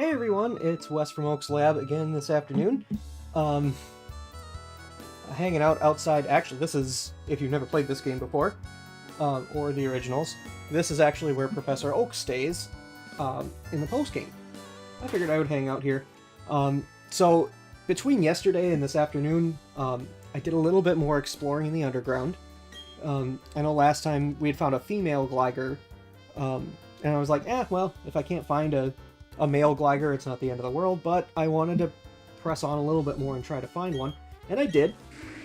Hey everyone, it's Wes from Oaks Lab again this afternoon. Um, Hanging out outside. Actually, this is, if you've never played this game before, or the originals, this is actually where Professor Oak stays in the post-game. I figured I would hang out here. So, between yesterday and this afternoon, I did a little bit more exploring in the underground. I know last time we had found a female Gligar, and I was like, well, if I can't find a male Gligar, it's not the end of the world, but I wanted to press on a little bit more and try to find one, and I did,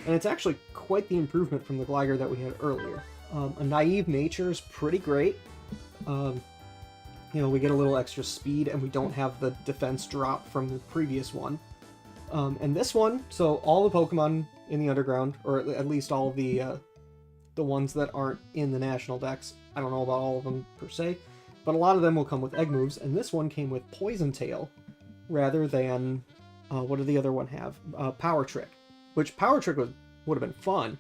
and it's actually quite the improvement from the Gligar that we had earlier. A naive nature is pretty great. We get a little extra speed, and we don't have the defense drop from the previous one. And this one, so all the Pokemon in the underground, or at least all of the ones that aren't in the national decks, I don't know about all of them per se, but a lot of them will come with egg moves, and this one came with Poison Tail, rather than, what did the other one have? Power Trick, which Power Trick would have been fun,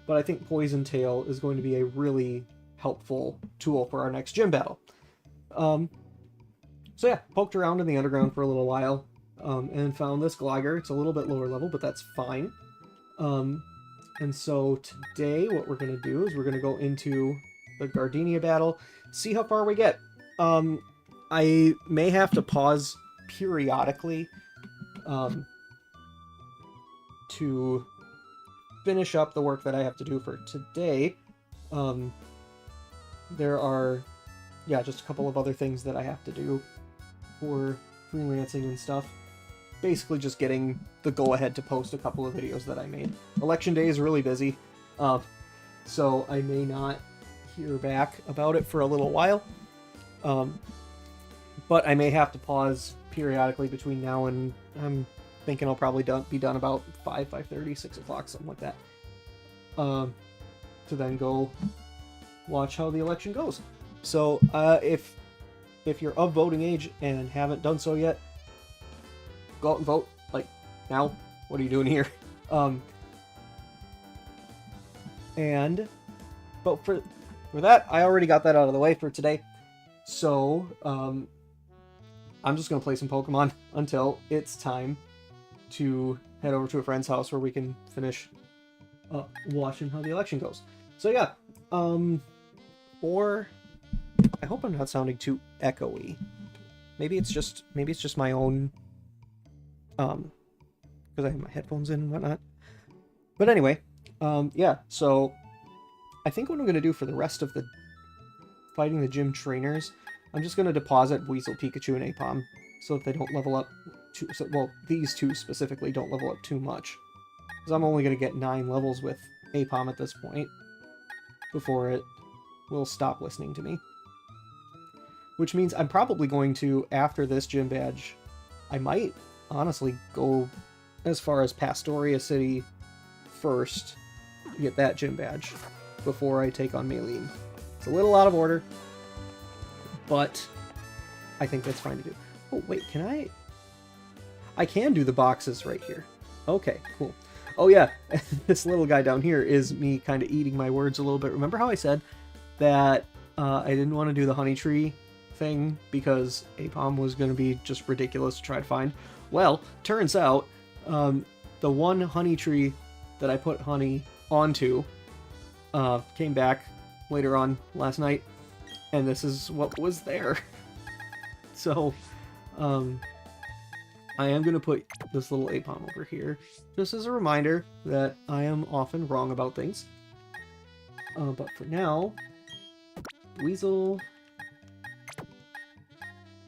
but I think Poison Tail is going to be a really helpful tool for our next gym battle. So yeah, poked around in the underground for a little while, and found this Gligar. It's a little bit lower level, but that's fine. And so today what we're going to do is we're going to go into the Gardenia battle, see how far we get. I may have to pause periodically to finish up the work that I have to do for today. There are, just a couple of other things that I have to do for freelancing and stuff. Basically just getting the go-ahead to post a couple of videos that I made. Election day is really busy, so I may not hear back about it for a little while. But I may have to pause periodically between now and I'm thinking I'll probably be done about 5:30, 6 o'clock, something like that. To then go watch how the election goes. So if you're of voting age and haven't done so yet, go out and vote, like, now. What are you doing here? But for that, I already got that out of the way for today. So, I'm just going to play some Pokemon until it's time to head over to a friend's house where we can finish watching how the election goes. So yeah, I hope I'm not sounding too echoey. Maybe it's just my own, because I have my headphones in and whatnot. But anyway, so I think what I'm going to do for the rest of the fighting the gym trainers, I'm just going to deposit Weasel, Pikachu, and Apom so that they don't level up these two specifically don't level up too much. Because I'm only going to get 9 levels with Apom at this point before it will stop listening to me. Which means I'm probably going to, after this gym badge, I might honestly go as far as Pastoria City first to get that gym badge before I take on Maylene. It's a little out of order, but I think that's fine to do. Oh, wait, can I can do the boxes right here. Okay, cool. Oh yeah, this little guy down here is me kind of eating my words a little bit. Remember how I said that I didn't want to do the honey tree thing because Apom was going to be just ridiculous to try to find? Well, turns out the one honey tree that I put honey onto came back later on last night, and this is what was there. So I am going to put this little Apom over here just as a reminder that I am often wrong about things. But for now, Weasel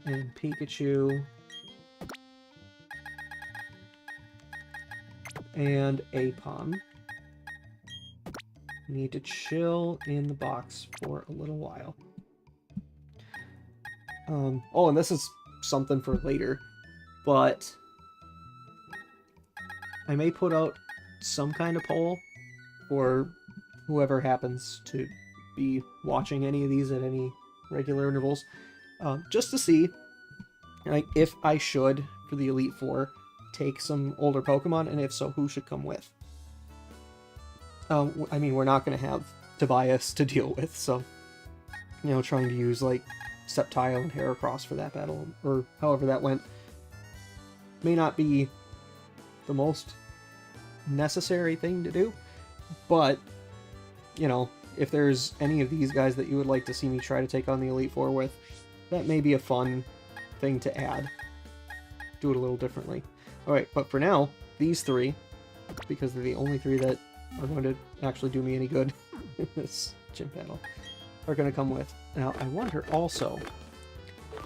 and Pikachu and Apom need to chill in the box for a little while. Oh, and this is something for later, but I may put out some kind of poll for whoever happens to be watching any of these at any regular intervals, just to see, like, if I should, for the Elite Four, take some older Pokemon, and if so, who should come with. We're not going to have Tobias to deal with, so, trying to use, like, Sceptile and Heracross for that battle, or however that went. May not be the most necessary thing to do, but, you know, if there's any of these guys that you would like to see me try to take on the Elite Four with, that may be a fun thing to add. Do it a little differently. Alright, but for now, these three, because they're the only three that are going to actually do me any good in this gym battle, are going to come with. Now, I wonder also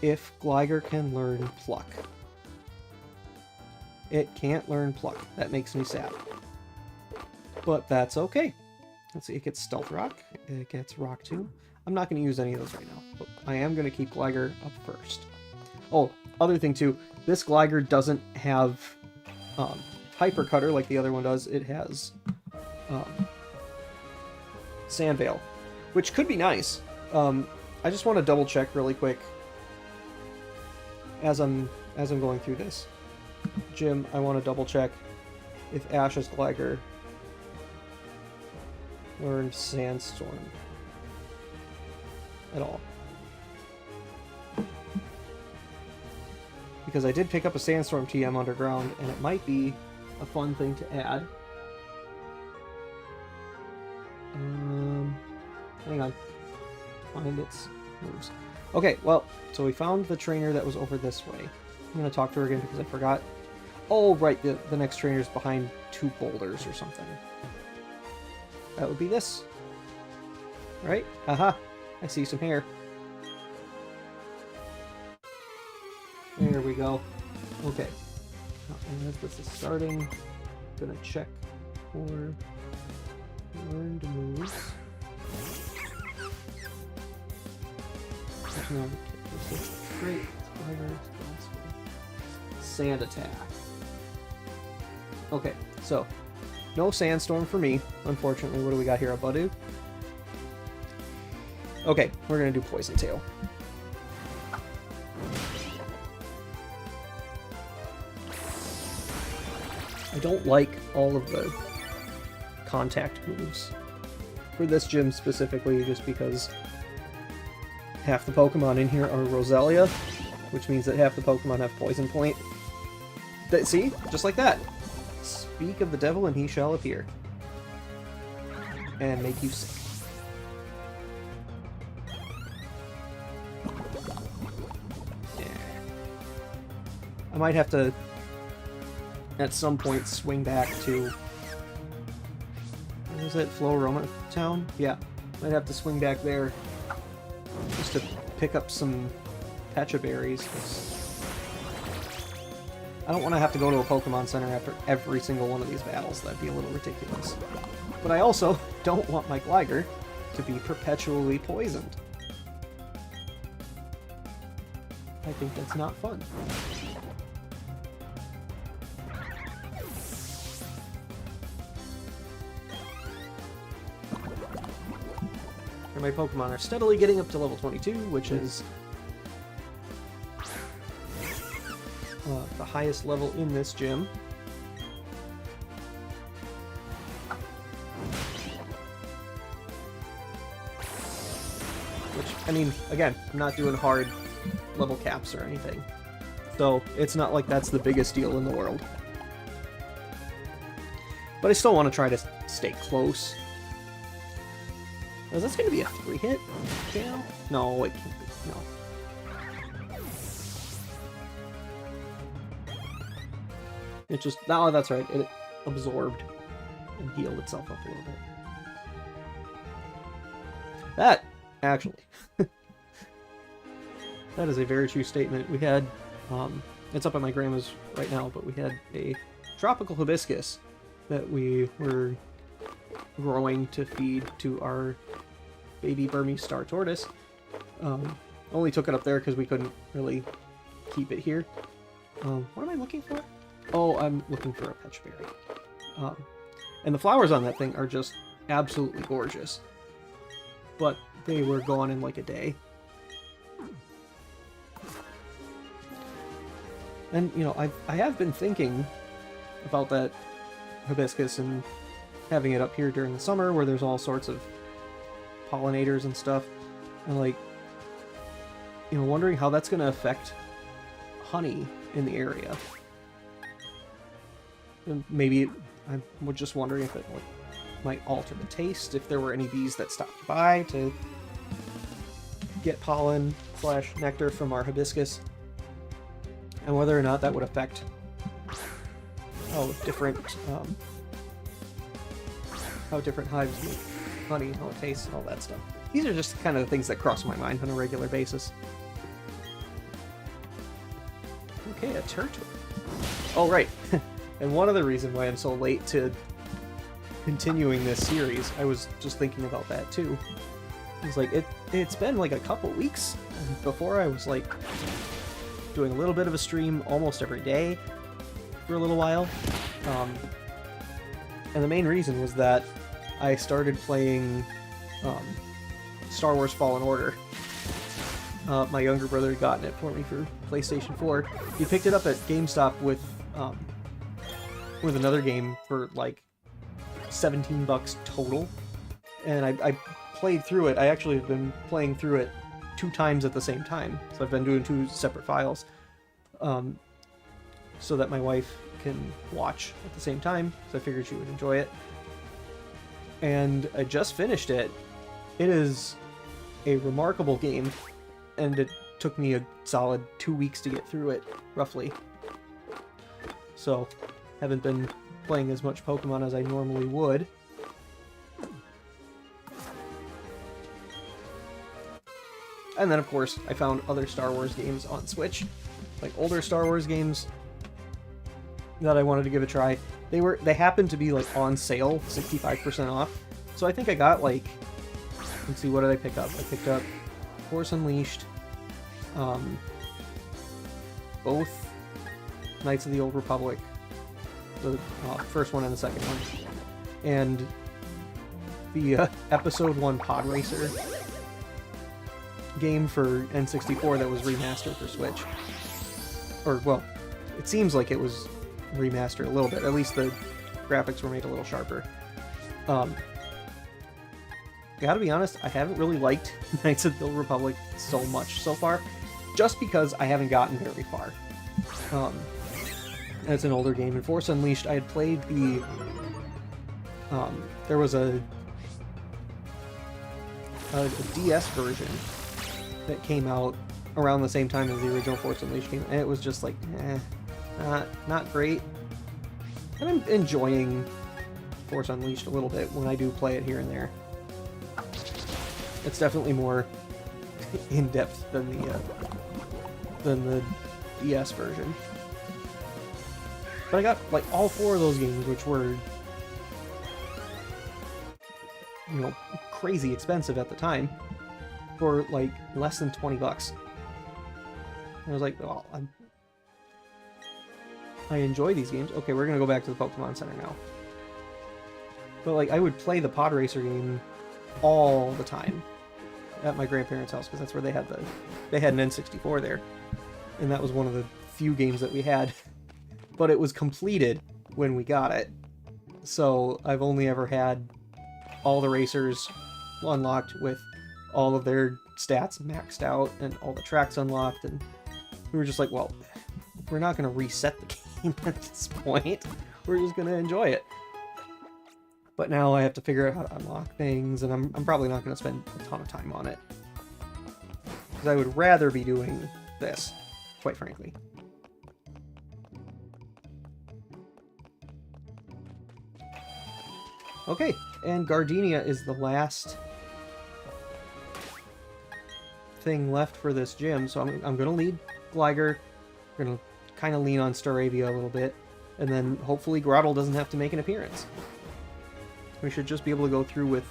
if Gligar can learn Pluck. It can't learn Pluck. That makes me sad. But that's okay. Let's see, it gets Stealth Rock, it gets Rock Tomb. I'm not going to use any of those right now, but I am going to keep Gligar up first. Oh, other thing too, this Gligar doesn't have Hyper Cutter like the other one does. It has Sand Veil, which could be nice. I just want to double check really quick as I'm going through this gym. I want to double check if Ash's Gligar learned Sandstorm at all, because I did pick up a Sandstorm TM underground, and it might be a fun thing to add. Hang on. Find its moves. Okay, well, so we found the trainer that was over this way. I'm going to talk to her again because I forgot. Oh, right, the next trainer's behind 2 boulders or something. That would be this. Right? Aha! I see some hair. There we go. Okay. Now, as this is starting, I'm gonna check for learned moves. No, this is great. Sand attack. Okay, so no Sandstorm for me, unfortunately. What do we got here? A Budew? Okay, we're gonna do Poison Tail. I don't like all of the contact moves for this gym specifically, just because half the Pokemon in here are Roselia, which means that half the Pokemon have Poison Point. See? Just like that. Speak of the devil and he shall appear. And make you sick. Yeah. I might have to, at some point, swing back to... What was it? Floroma Town? Yeah. Might have to swing back there just to pick up some Pecha Berries, 'cause I don't want to have to go to a Pokemon Center after every single one of these battles. That'd be a little ridiculous. But I also don't want my Gligar to be perpetually poisoned. I think that's not fun. And my Pokemon are steadily getting up to level 22, which is the highest level in this gym. Which, I mean, again, I'm not doing hard level caps or anything, so it's not like that's the biggest deal in the world. But I still want to try to stay close. Is this going to be a 3-hit? Yeah. No, it can't be. No. It just... Oh, that's right. It absorbed and healed itself up a little bit. That, actually... that is a very true statement. We had... it's up at my grandma's right now, but we had a tropical hibiscus that we were growing to feed to our baby Burmese star tortoise. Only took it up there because we couldn't really keep it here. What am I looking for? Oh, I'm looking for a Pecha Berry. And the flowers on that thing are just absolutely gorgeous. But they were gone in like a day. And, you know, I have been thinking about that hibiscus and having it up here during the summer where there's all sorts of pollinators and stuff. And, like, wondering how that's going to affect honey in the area. And maybe I'm just wondering if it might alter the taste, if there were any bees that stopped by to get pollen / nectar from our hibiscus, and whether or not that would affect how different hives make honey, how it tastes, all that stuff. These are just kind of the things that cross my mind on a regular basis. Okay, a turtle. Oh, right. And one other reason why I'm so late to continuing this series, I was just thinking about that too. It's like, it's been like a couple weeks. Before I was like doing a little bit of a stream almost every day for a little while. And the main reason was that I started playing Star Wars Fallen Order. My younger brother had gotten it for me for PlayStation 4. He picked it up at GameStop with another game for like $17 total, and I played through it. I actually have been playing through it 2 times at the same time, so I've been doing 2 separate files, so that my wife can watch at the same time, so I figured she would enjoy it. And I just finished it. It is a remarkable game, and it took me a solid 2 weeks to get through it, roughly. So, haven't been playing as much Pokemon as I normally would. And then, of course, I found other Star Wars games on Switch, like older Star Wars games that I wanted to give a try. They happened to be like on sale, 65% off. So I think I got like, let's see, what did I pick up? I picked up Force Unleashed, both Knights of the Old Republic, the first one and the second one, and the Episode 1 Pod Racer game for N64 that was remastered for Switch. Or, well, it seems like it was remastered a little bit. At least the graphics were made a little sharper. Gotta be honest, I haven't really liked Knights of the Old Republic so much so far, just because I haven't gotten very far. It's an older game. In Force Unleashed, I had played the... there was a DS version that came out around the same time as the original Force Unleashed game, and it was just like, not great. And I'm enjoying Force Unleashed a little bit when I do play it here and there. It's definitely more in-depth than the DS version. But I got like all 4 of those games, which were, you know, crazy expensive at the time, for like less than $20. And I was like, well, I enjoy these games. Okay, we're gonna go back to the Pokemon Center now. But like, I would play the Pod Racer game all the time at my grandparents' house, because that's where they had an N64 there, and that was one of the few games that we had. But it was completed when we got it, so I've only ever had all the racers unlocked with all of their stats maxed out and all the tracks unlocked, and we were just like, well, we're not going to reset the game at this point. We're just going to enjoy it. But now I have to figure out how to unlock things, and I'm probably not going to spend a ton of time on it, because I would rather be doing this, quite frankly. Okay, and Gardenia is the last thing left for this gym, so I'm going to lead Gligar. We're going to kind of lean on Staravia a little bit, and then hopefully Grottle doesn't have to make an appearance. We should just be able to go through with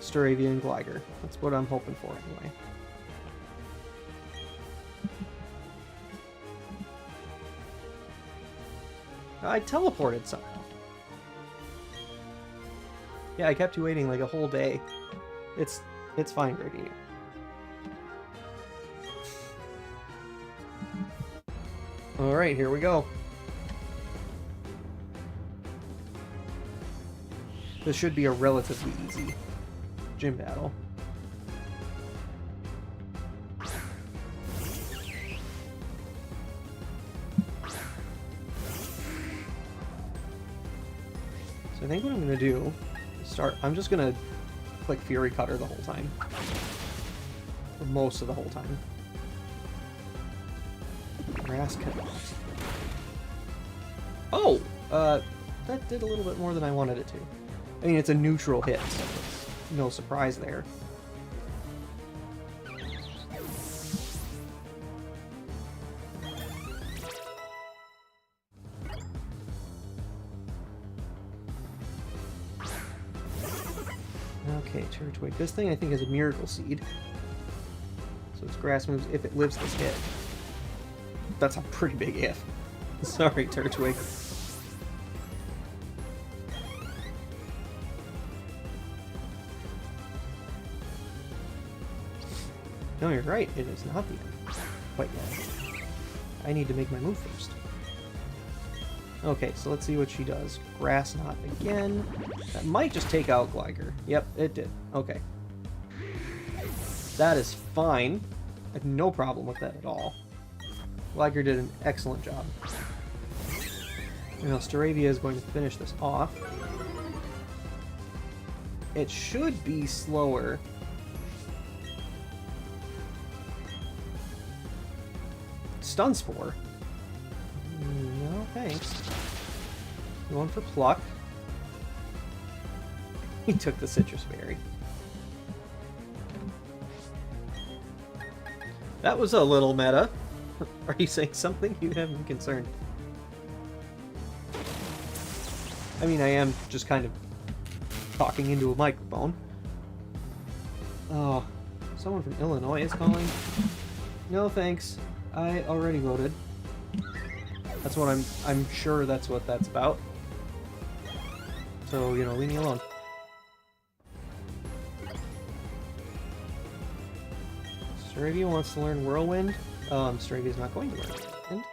Staravia and Gligar. That's what I'm hoping for, anyway. I teleported somehow. Yeah, I kept you waiting like a whole day. It's fine, Gardenia. Alright, here we go. This should be a relatively easy gym battle. think what I'm gonna do is I'm just gonna click Fury Cutter the whole time. For most of the whole time. Grass Connect. Oh! That did a little bit more than I wanted it to. I mean, it's a neutral hit, so it's no surprise there. Okay, Turtwig. This thing I think is a Miracle Seed. So its grass moves if it lives this hit. That's a pretty big if. Sorry, Turtwig. No, you're right. It is not the end. Quite yet. I need to make my move first. Okay, so let's see what she does. Grass Knot again. That might just take out Gligar. Yep, it did. Okay. That is fine. I have no problem with that at all. Gligar did an excellent job. Now, Staravia is going to finish this off. It should be slower. Stun Spore. No, thanks. Going for Pluck. He took the Citrus Berry. That was a little meta. Are you saying something? You have me concerned. I mean, I am just kind of talking into a microphone. Oh, someone from Illinois is calling. No, thanks. I already voted. That's what I'm sure that's what that's about. So, you know, leave me alone. Staravia wants to learn Whirlwind. Staravia's not going to learn Whirlwind.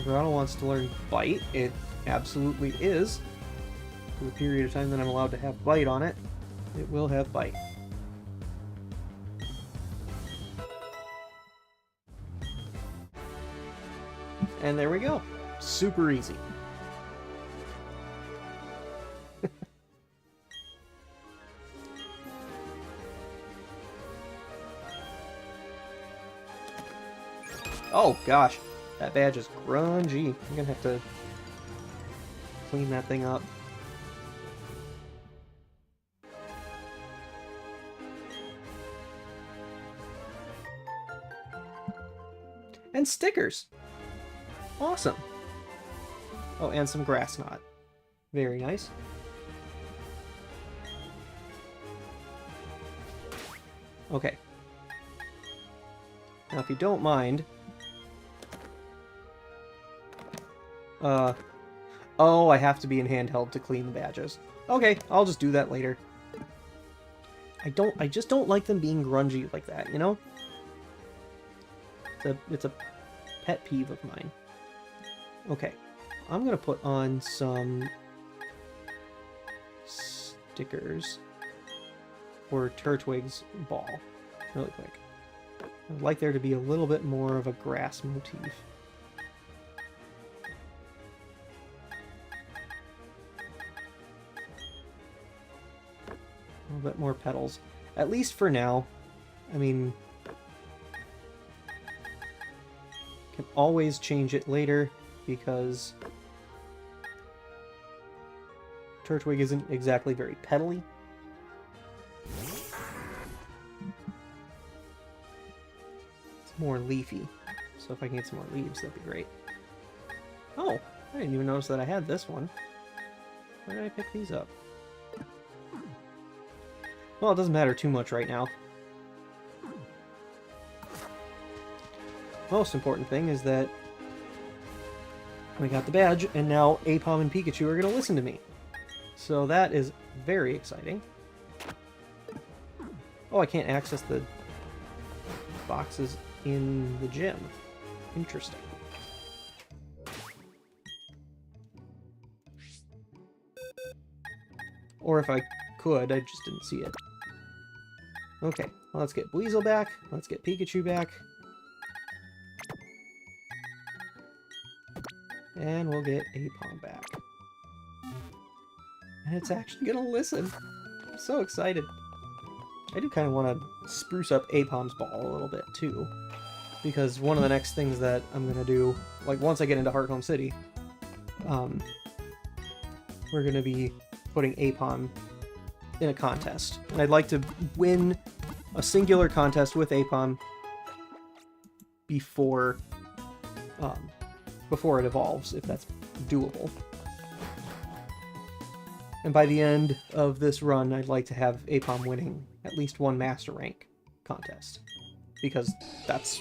Grotto wants to learn Bite. It absolutely is. For the period of time that I'm allowed to have Bite on it, it will have Bite. And there we go. Super easy. Oh gosh, that badge is grungy. I'm gonna have to clean that thing up. And stickers. Awesome. Oh, and some Grass Knot. Very nice. Okay. Now, if you don't mind... Oh, I have to be in handheld to clean the badges. Okay, I'll just do that later. I just don't like them being grungy like that, you know? It's a pet peeve of mine. Okay, I'm gonna put on some stickers for Turtwig's ball really quick. I'd like there to be a little bit more of a grass motif. A little bit more petals. At least for now. I mean, can always change it later because Turtwig isn't exactly very petally. It's more leafy. So if I can get some more leaves, that'd be great. Oh, I didn't even notice that I had this one. Where did I pick these up? Well, it doesn't matter too much right now. Most important thing is that we got the badge, and now Aipom and Pikachu are going to listen to me. So that is very exciting. Oh, I can't access the boxes in the gym. Interesting. Or if I could, I just didn't see it. Okay, well, let's get Weasel back. Let's get Pikachu back. And we'll get Apom back. And it's actually gonna listen. I'm so excited. I do kind of want to spruce up Apom's ball a little bit too. Because one of the next things that I'm gonna do, like once I get into Hearthome City, we're gonna be putting Apom in a contest. And I'd like to win a singular contest with Apom before it evolves, if that's doable. And by the end of this run, I'd like to have Apom winning at least one Master Rank contest. Because that's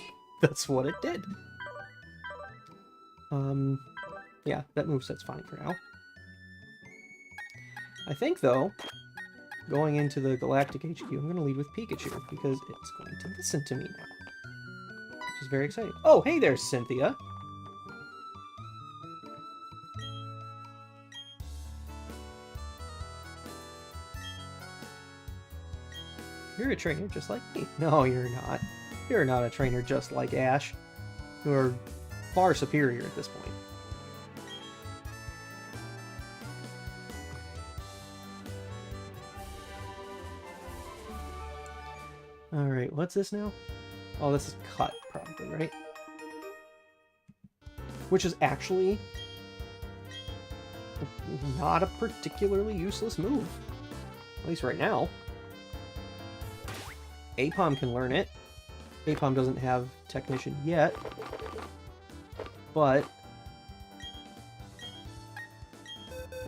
what it did. Yeah, that moveset's fine for now. I think, though, going into the Galactic HQ, I'm going to lead with Pikachu, because it's going to listen to me now. Which is very exciting. Oh, hey there, Cynthia! You're a trainer just like me. No, you're not. You're not a trainer just like Ash. You're far superior at this point. Alright, what's this now? Oh, this is cut, probably, right? Which is actually not a particularly useless move. At least right now. Apom can learn it. Apom doesn't have Technician yet. But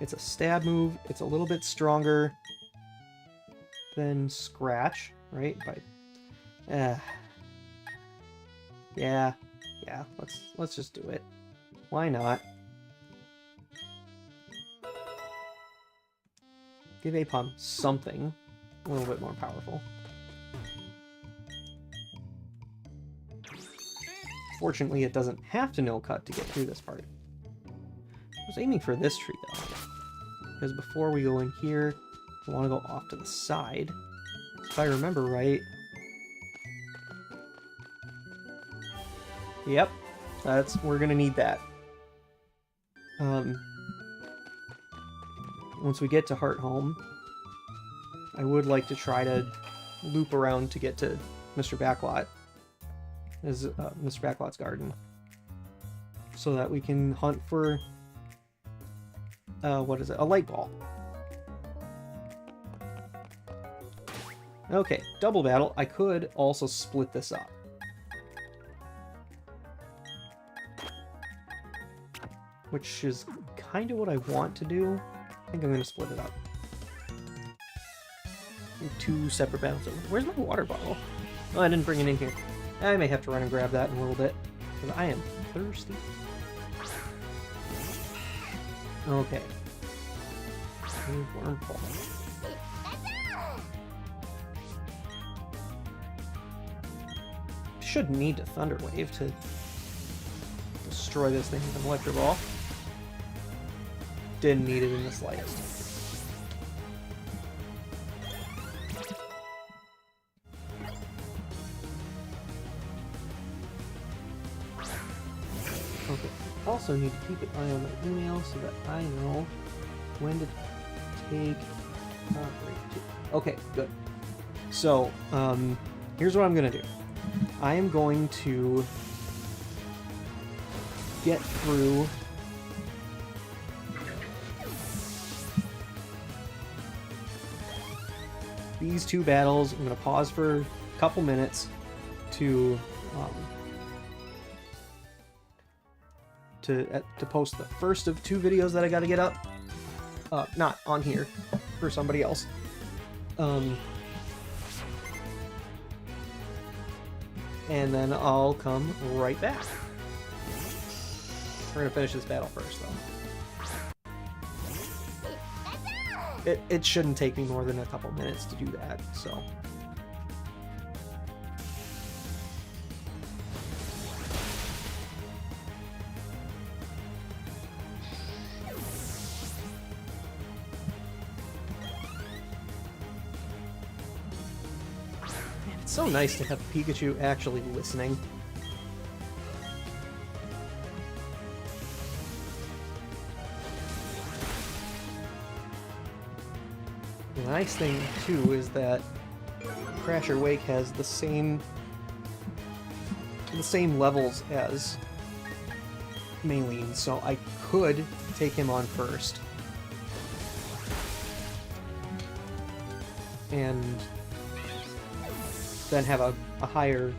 it's a stab move. It's a little bit stronger than Scratch, right? Yeah, let's just do it. Why not? Give Apom something a little bit more powerful. Fortunately, it doesn't have to know cut to get through this part. I was aiming for this tree, though. Because before we go in here, I want to go off to the side. If I remember right... Yep, we're gonna need that. Once we get to Hearthome, I would like to try to loop around to get to Mr. Backlot. Mr. Backlot's garden. So that we can hunt for... what is it? A light ball. Okay, double battle. I could also split this up. Which is kind of what I want to do. I think I'm going to split it up. Two separate battles. Where's my water bottle? Oh, I didn't bring it in here. I may have to run and grab that in a little bit. Because I am thirsty. Okay. Wormhole. Shouldn't need a Thunder Wave to destroy this thing with an Electro Ball. Didn't need it in the slightest. Okay. Also need to keep an eye on my email so that I know when to take a break. Okay, good. So, here's what I'm gonna do. I am going to get through these two battles. I'm going to pause for a couple minutes to post the first of two videos that I got to get up. Not on here, for somebody else. And then I'll come right back. We're gonna finish this battle first, though. It shouldn't take me more than a couple minutes to do that, so... It's so nice to have Pikachu actually listening. And the nice thing, too, is that Crasher Wake has the same levels as Maylene, so I could take him on first. And then have a higher...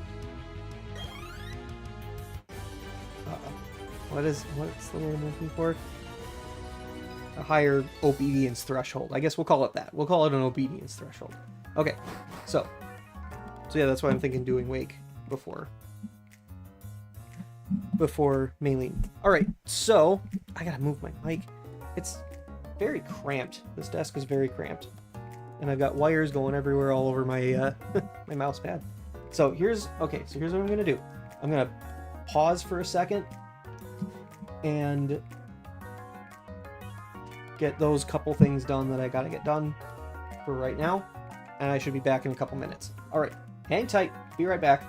what's the word I'm looking for? A higher obedience threshold. I guess we'll call it that. We'll call it an obedience threshold. Okay, so yeah, that's why I'm thinking doing Wake before Maylene. Alright, so I gotta move my mic. It's very cramped. This desk is very cramped. And I've got wires going everywhere all over my my mouse pad. So here's what I'm gonna do. I'm gonna pause for a second and get those couple things done that I gotta get done for right now, and I should be back in a couple minutes. Alright, hang tight, be right back.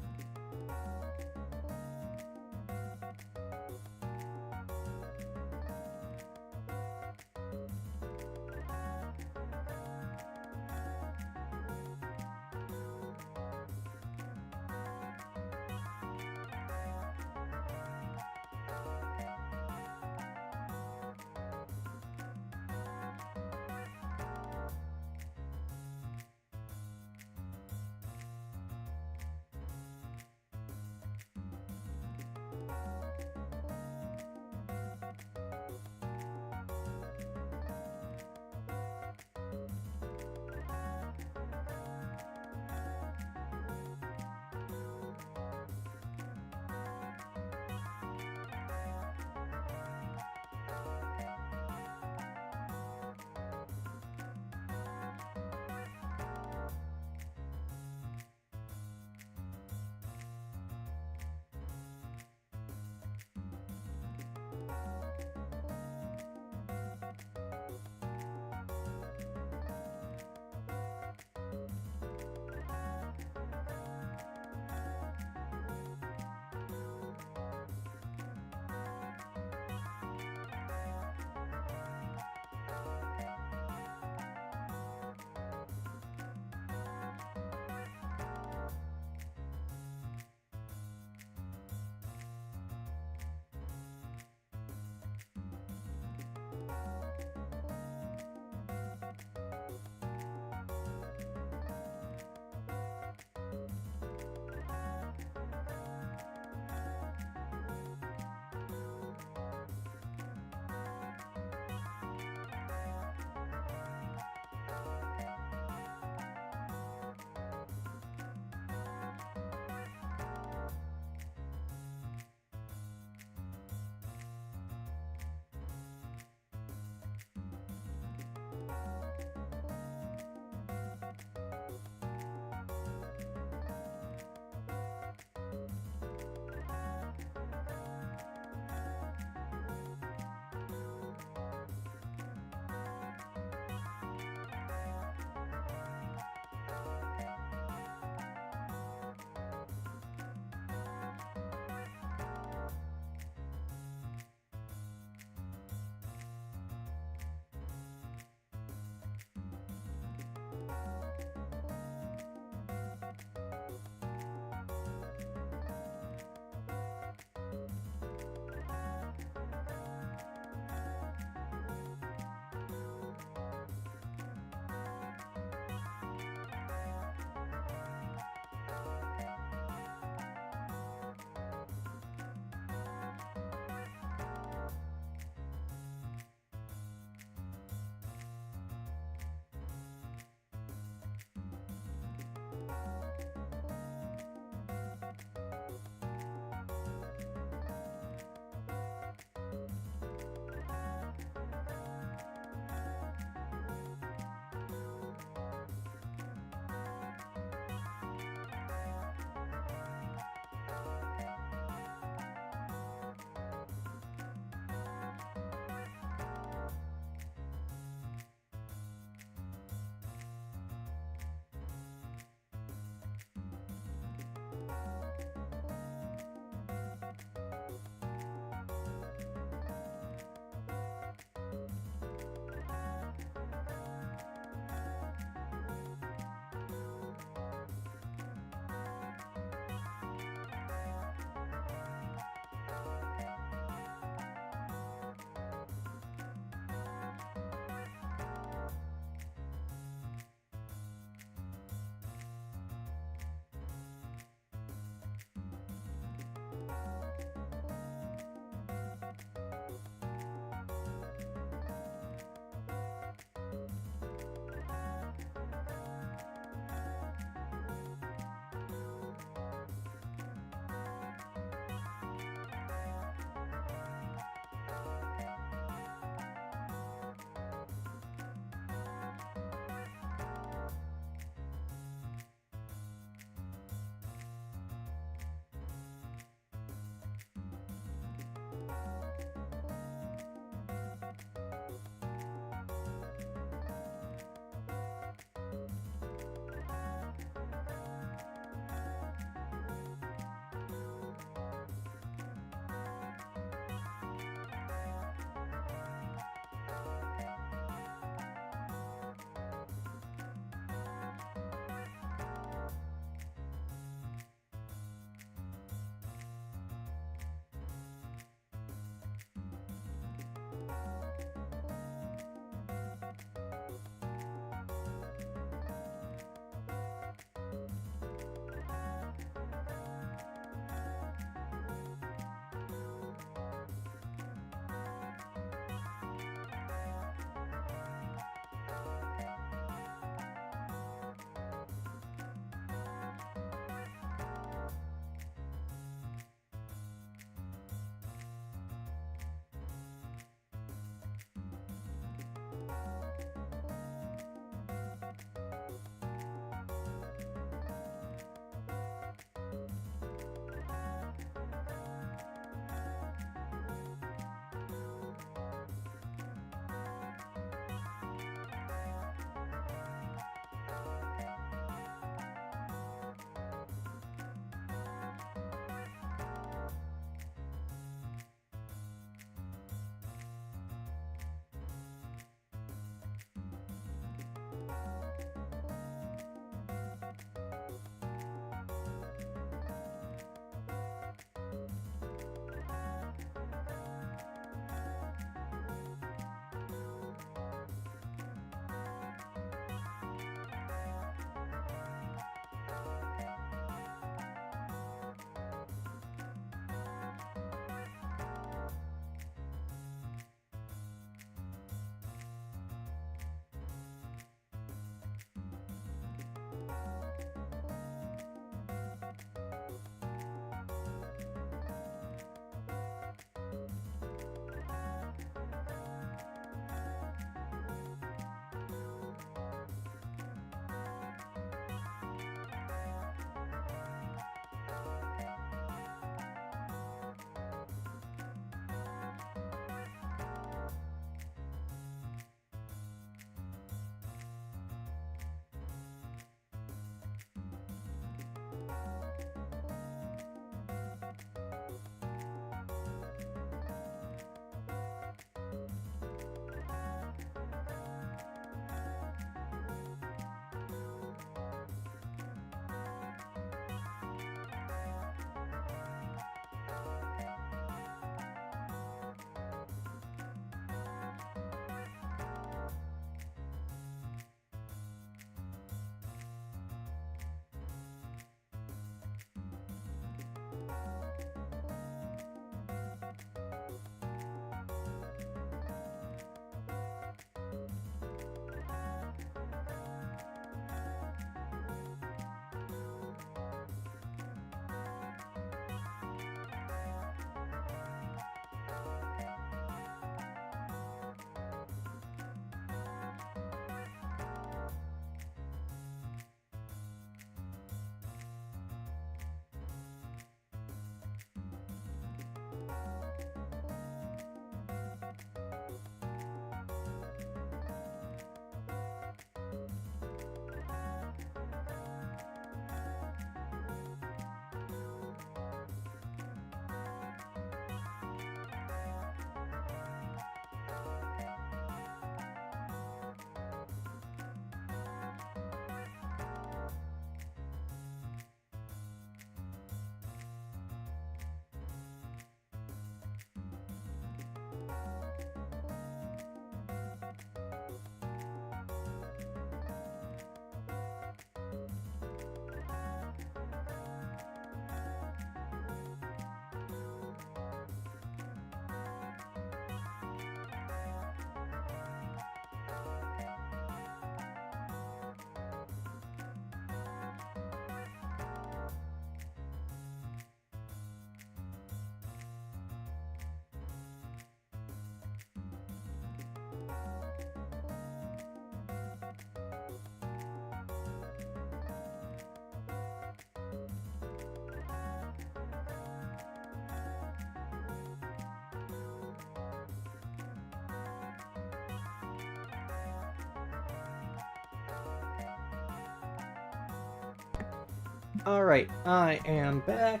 Alright, I am back.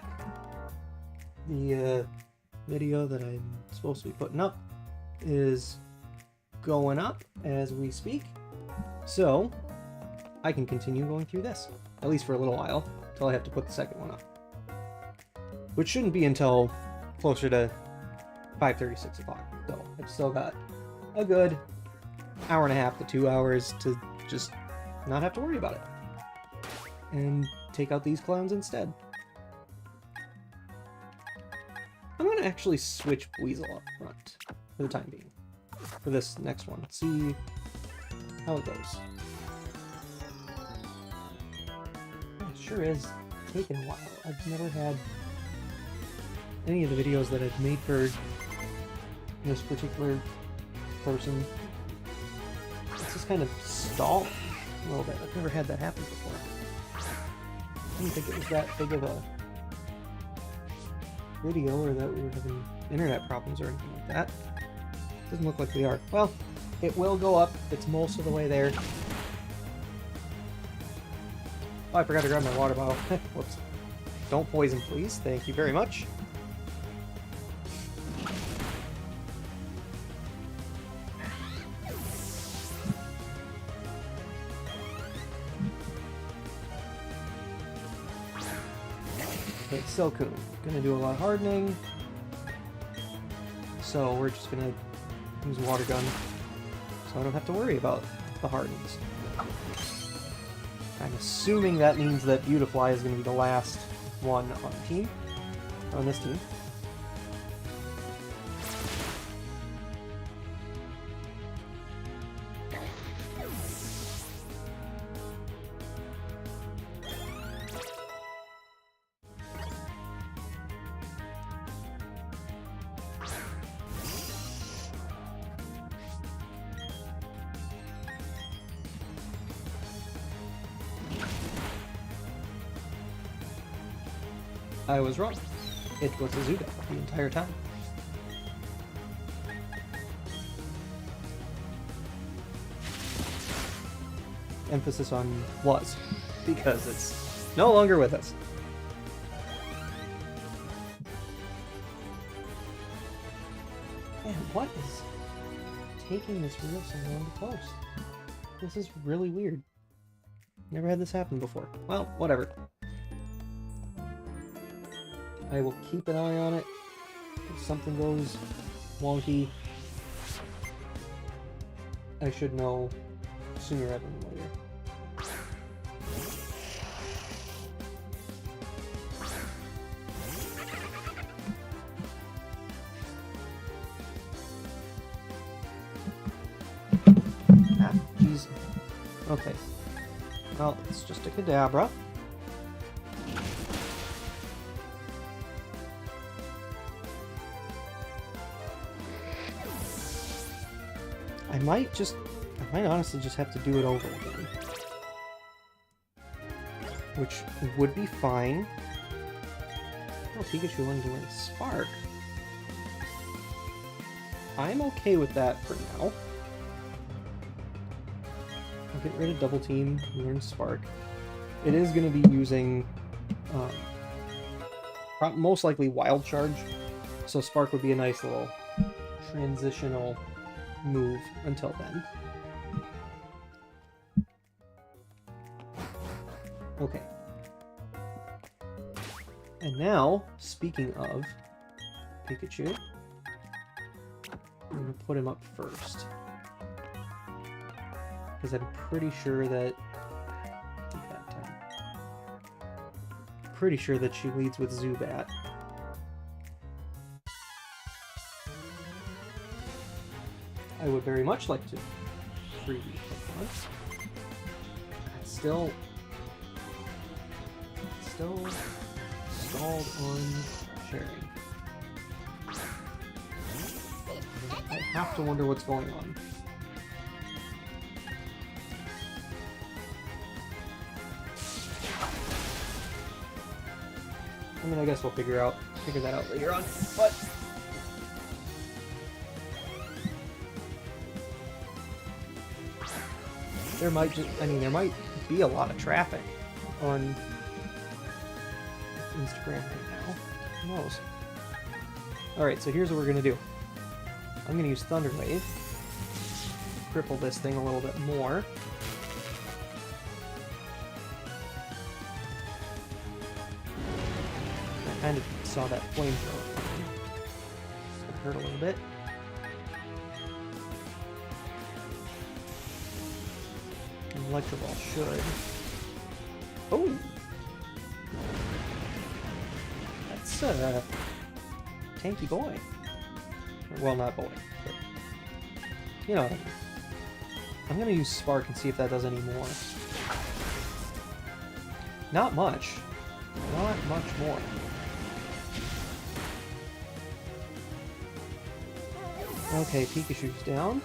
The video that I'm supposed to be putting up is going up as we speak. So, I can continue going through this, at least for a little while, until I have to put the second one up. Which shouldn't be until closer to 5:30, 6 o'clock, though. I've still got a good hour and a half to 2 hours to just not have to worry about it. And take out these clowns instead. I'm going to actually switch Weasel up front for the time being. For this next one. See how it goes. It sure is taking a while. I've never had any of the videos that I've made for this particular person. It's just kind of stalled a little bit. I've never had that happen before. I didn't think it was that big of a video, or that we were having internet problems or anything like that. Doesn't look like we are. Well, it will go up. It's most of the way there. Oh, I forgot to grab my water bottle. Whoops. Don't poison, please. Thank you very much. Okay, Silcoon. Gonna do a lot of hardening. So we're just gonna use water gun, so I don't have to worry about the hardens. I'm assuming that means that Beautifly is going to be the last one on the team, on this team. I was wrong. It was a Zubat the entire time. Emphasis on was, because it's no longer with us. Man, what is taking this reel so long to post? This is really weird. Never had this happen before. Well, whatever. I will keep an eye on it. If something goes wonky, I should know sooner rather than later. Ah, jeez. Okay. Well, it's just a Kadabra. I might honestly just have to do it over again. Which would be fine. Oh, Pikachu wanted to win Spark. I'm okay with that for now. I'll get rid of Double Team, learn Spark. It is going to be using most likely Wild Charge, so Spark would be a nice little transitional move until then. Okay. And now, speaking of Pikachu, I'm going to put him up first. Because I'm pretty sure that... Pretty sure that she leads with Zubat. I would very much like to freebie Pokemon. Still stalled on sharing. I have to wonder what's going on. I mean, I guess we'll figure that out later on, but there might be a lot of traffic on Instagram right now. Who knows? Alright, so here's what we're going to do. I'm going to use Thunder Wave. Cripple this thing a little bit more. I kind of saw that flamethrower coming. It's going to hurt a little bit. Electro Ball should. Oh! That's a tanky boy. Well, not boy, but you know what I mean. I'm gonna use Spark and see if that does any more. Not much. Not much more. Okay, Pikachu's down.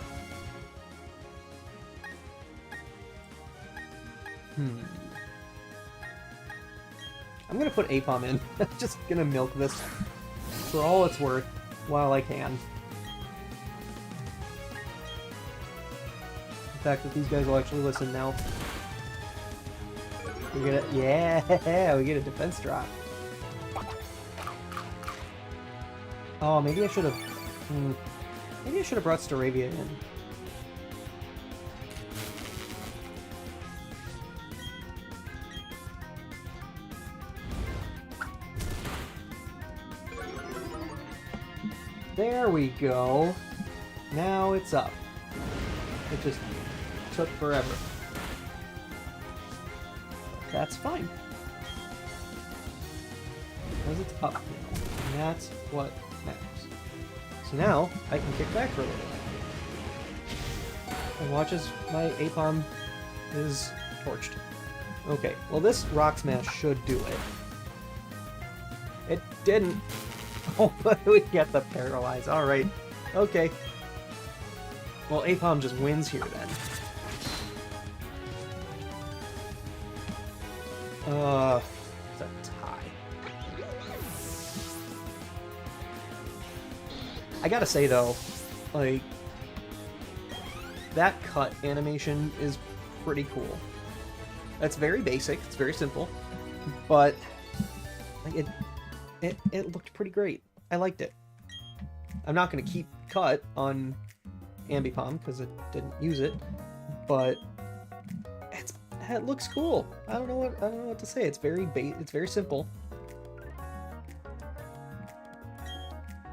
I'm gonna put Apom in. I'm just gonna milk this for all it's worth while I can. The fact that these guys will actually listen now. We get a, yeah, we get a defense drop. Oh, maybe I should have. Maybe I should have brought Staravia in. There we go. Now it's up. It just took forever. That's fine. Because it's up now. And that's what matters. So now, I can kick back for a little bit. And watch as my Apom is torched. Okay, well this Rock Smash should do it. It didn't. Oh, but we get the Paralyze. Alright. Okay. Well, Apom just wins here then. It's a tie. I gotta say though, like, that cut animation is pretty cool. That's very basic, it's very simple, but like it looked pretty great. I liked it. I'm not gonna keep cut on Ambipom because it didn't use it, but it looks cool. I don't know what to say. It's very simple,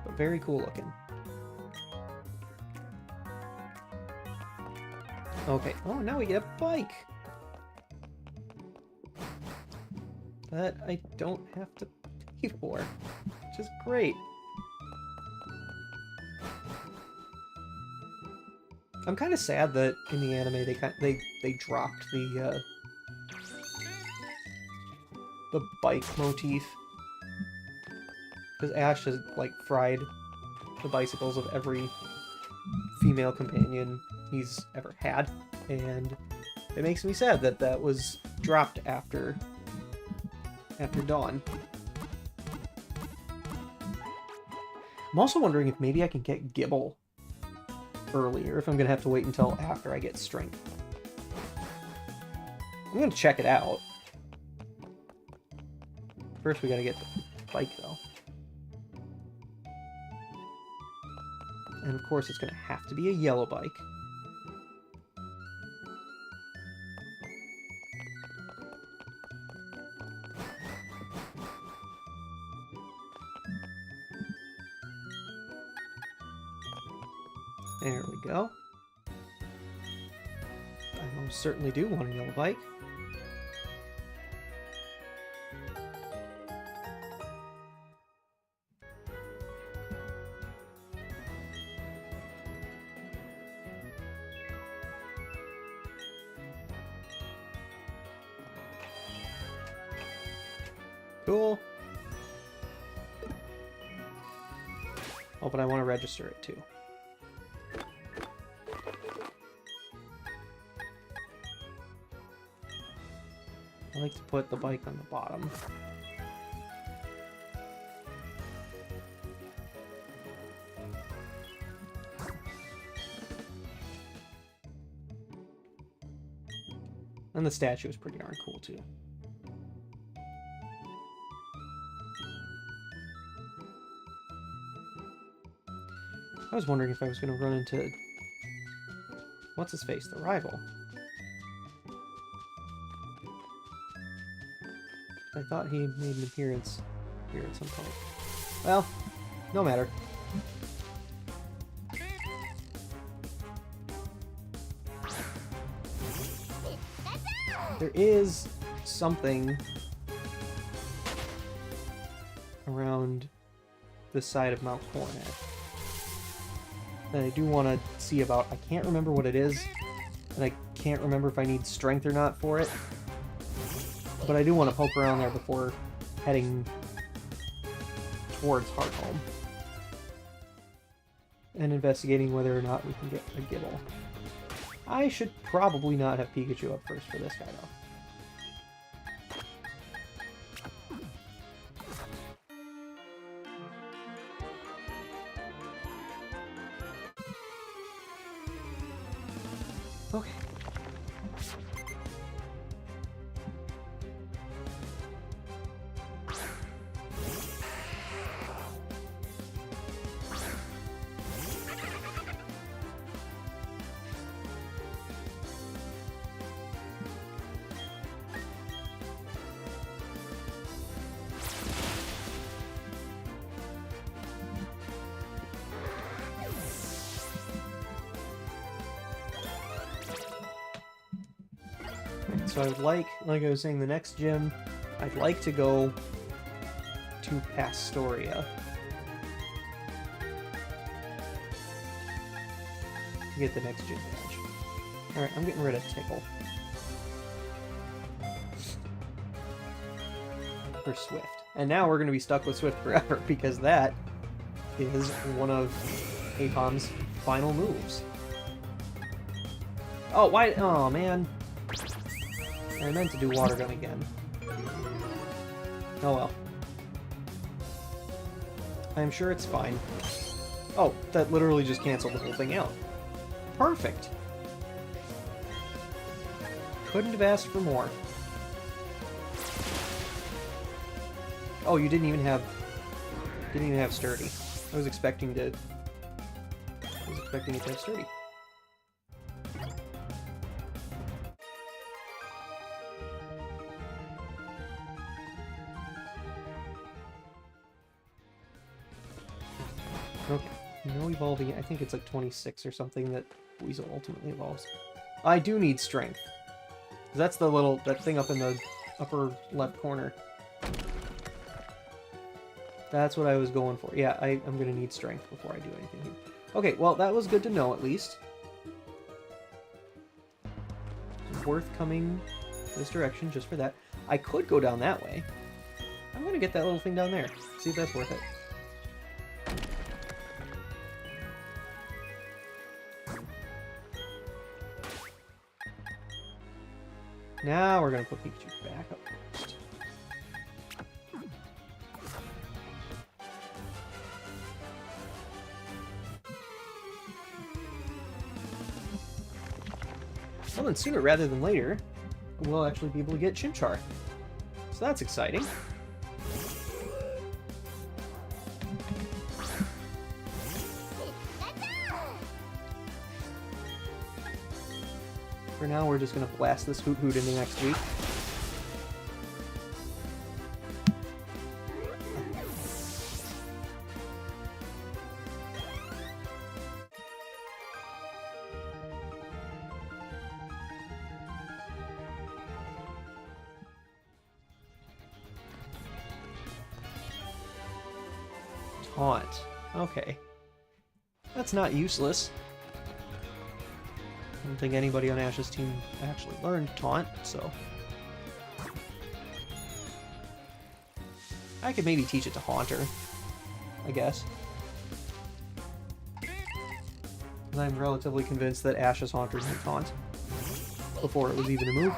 but very cool looking. Okay. Oh, now we get a bike that I don't have to pay for, which is great. I'm kind of sad that in the anime they dropped the bike motif, because Ash has like fried the bicycles of every female companion he's ever had, and it makes me sad that that was dropped after Dawn. I'm also wondering if maybe I can get Gibble earlier, if I'm gonna have to wait until after I get Strength. I'm gonna check it out. First we gotta get the bike though. And of course it's gonna have to be a yellow bike. There we go. I most certainly do want a yellow bike. Cool. Oh, but I want to register it too. I like to put the bike on the bottom. And the statue is pretty darn cool too. I was wondering if I was going to run into... What's his face? The rival. I thought he made an appearance here at some point. Well, no matter. There is something around the side of Mount Coronet that I do want to see about. I can't remember what it is, and I can't remember if I need strength or not for it. But I do want to poke around there before heading towards Hearthome and investigating whether or not we can get a Gibble. I should probably not have Pikachu up first for this guy, though. Okay. So I would like I was saying, the next gym, I'd like to go to Pastoria to get the next gym badge. Alright, I'm getting rid of Tickle. For Swift. And now we're going to be stuck with Swift forever, because that is one of Apom's final moves. Oh, why? Oh, man. I meant to do Water Gun again. Oh well. I'm sure it's fine. Oh, that literally just canceled the whole thing out. Perfect! Couldn't have asked for more. Oh, you didn't even have Sturdy. I was expecting it to have Sturdy. Okay, no evolving. I think it's like 26 or something that Weasel ultimately evolves. I do need strength. That's that thing up in the upper left corner. That's what I was going for. Yeah, I'm gonna need strength before I do anything here. Okay, well, that was good to know, at least. It's worth coming this direction just for that. I could go down that way. I'm gonna get that little thing down there. See if that's worth it. Now we're going to put Pikachu back up first. Well, then sooner rather than later, we'll actually be able to get Chimchar. So that's exciting. For now, we're just going to blast this Hoot Hoot into next week. Taunt. Okay. That's not useless. I don't think anybody on Ash's team actually learned Taunt, so... I could maybe teach it to Haunter, I guess. And I'm relatively convinced that Ash's Haunter knew Taunt before it was even a move.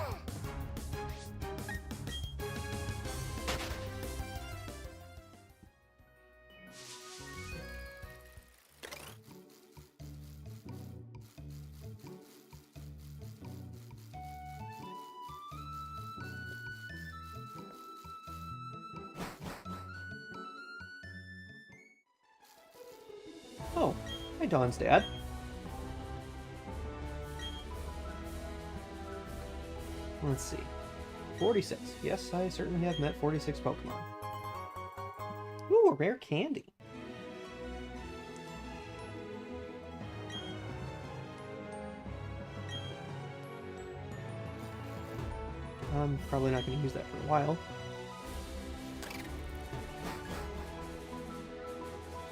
Oh, Hi, Dawn's dad. Let's see. 46. Yes, I certainly have met 46 Pokemon. Ooh, a rare candy. I'm probably not going to use that for a while.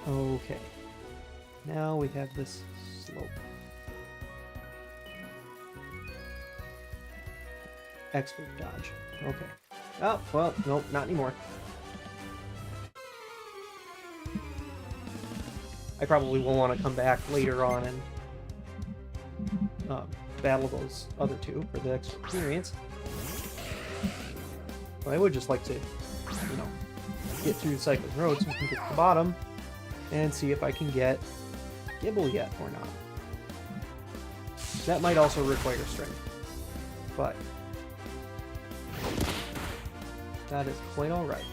Okay. Now we have this slope. Expert dodge. Okay. Oh, well, nope, not anymore. I probably will want to come back later on and battle those other two for the extra experience. But I would just like to, you know, get through the Cycling Road so we can get to the bottom and see if I can get Gibble yet or not. That might also require strength, but that is quite alright.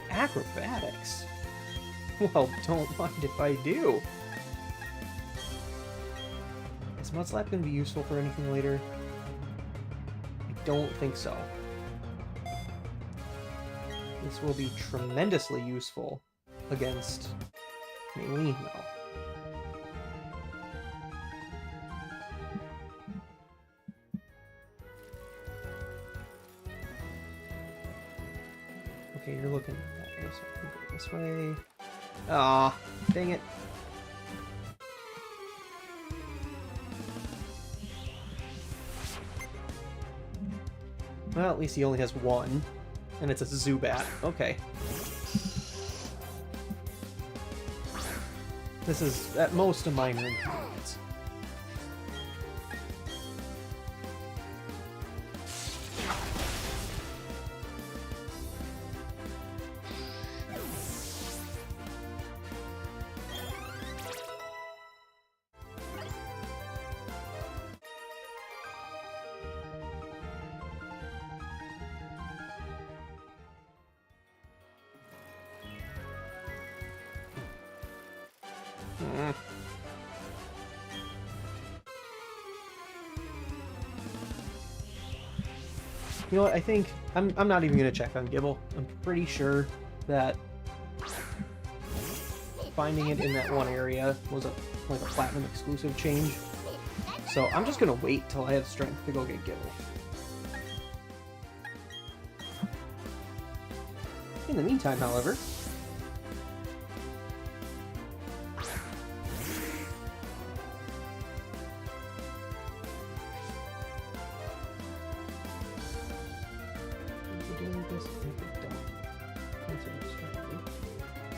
Acrobatics? Well, don't mind if I do. Is Mudslap going to be useful for anything later? I don't think so. This will be tremendously useful against Maylene, though. Okay, you're looking that way, so I can go this way. Aw, dang it. Well, at least he only has one, and it's a Zubat. Okay. This is, at most, a minor inconvenience. You know what, I think I'm not even going to check on Gibble. I'm pretty sure that finding it in that one area was like a Platinum exclusive change. So I'm just going to wait till I have strength to go get Gibble. In the meantime, however,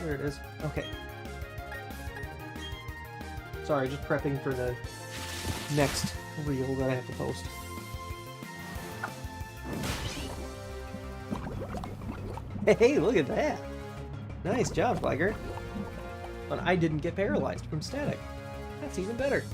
there it is. Okay. Sorry, just prepping for the next reel that I have to post. Hey, look at that! Nice job, Gligar. But I didn't get paralyzed from static. That's even better.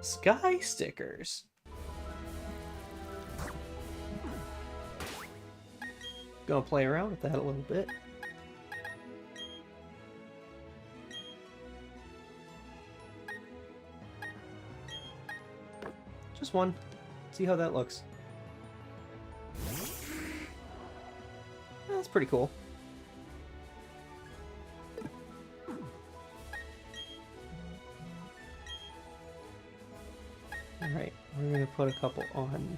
Sky stickers. Gonna play around with that a little bit. Just one. See how that looks. That's pretty cool. Alright, we're gonna put a couple on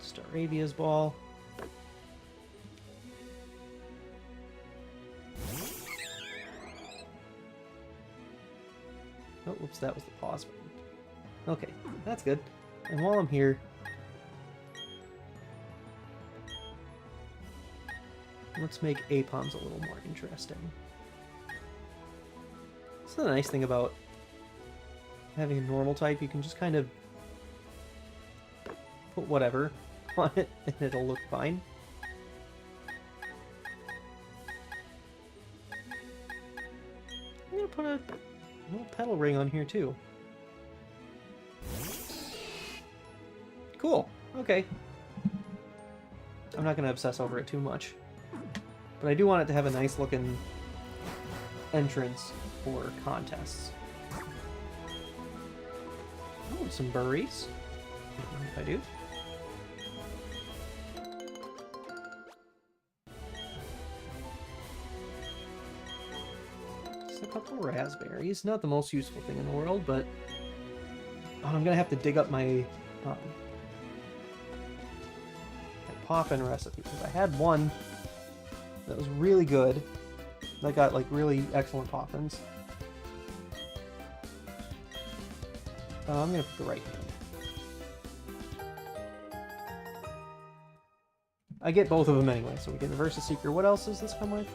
Staravia's ball. Oh, we'll Oops, that was the pause button. Okay, that's good. And while I'm here, let's make Apoms a little more interesting. This is the nice thing about having a normal type. You can just kind of put whatever on it and it'll look fine. I'm gonna put a little petal ring on here too. Cool. Okay. I'm not gonna obsess over it too much. But I do want it to have a nice looking entrance for contests. Oh, some berries. Don't mind if I do. Just a couple raspberries. Not the most useful thing in the world, but I'm gonna have to dig up my poppin' recipe because I had one that was really good. That got like really excellent poppins. I'm gonna put the right hand. I get both of them anyway, so we get the Versus Seeker. What else does this come with?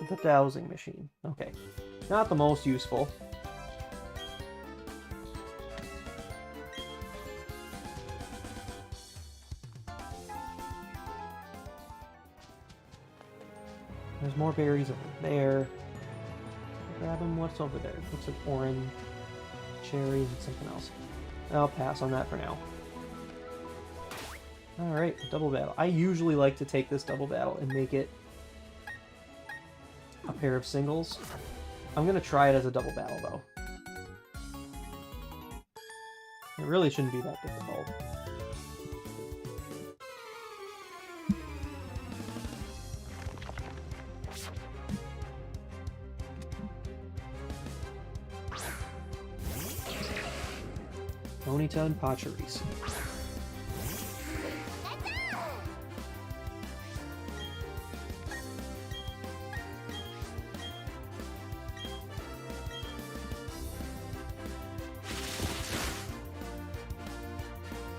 The dowsing machine. Okay. Not the most useful. There's more berries over there. Grab them. What's over there? Looks like orange, cherries, and something else. I'll pass on that for now. Alright, double battle. I usually like to take this double battle and make it a pair of singles. I'm going to try it as a double battle, though. It really shouldn't be that difficult. Ponyta and Pachirisu.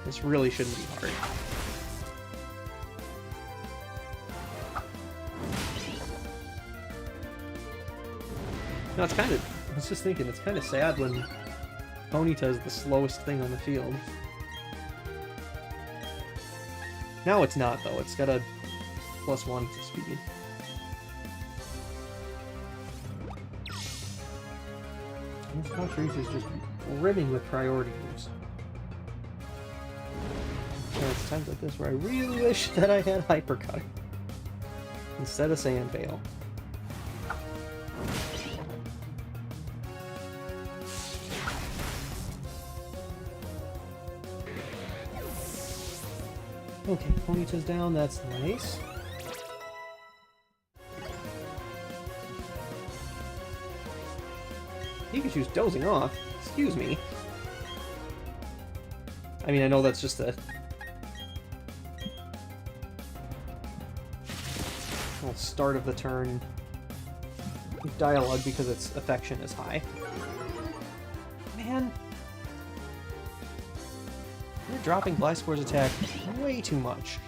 This really shouldn't be hard. No, it's kind of... I was just thinking, it's kind of sad when Ponyta is the slowest thing on the field. Now it's not, though. It's got a +1 to speed. This Pachirisu is just rimming with priority moves. And it's times like this where I really wish that I had Hypercut instead of Sand Veil. Okay, Ponyta's down, that's nice. Pikachu's dozing off. Excuse me. I mean, I know that's just a little start of the turn dialogue because its affection is high. Man. You're dropping Gliscor's attack way too much.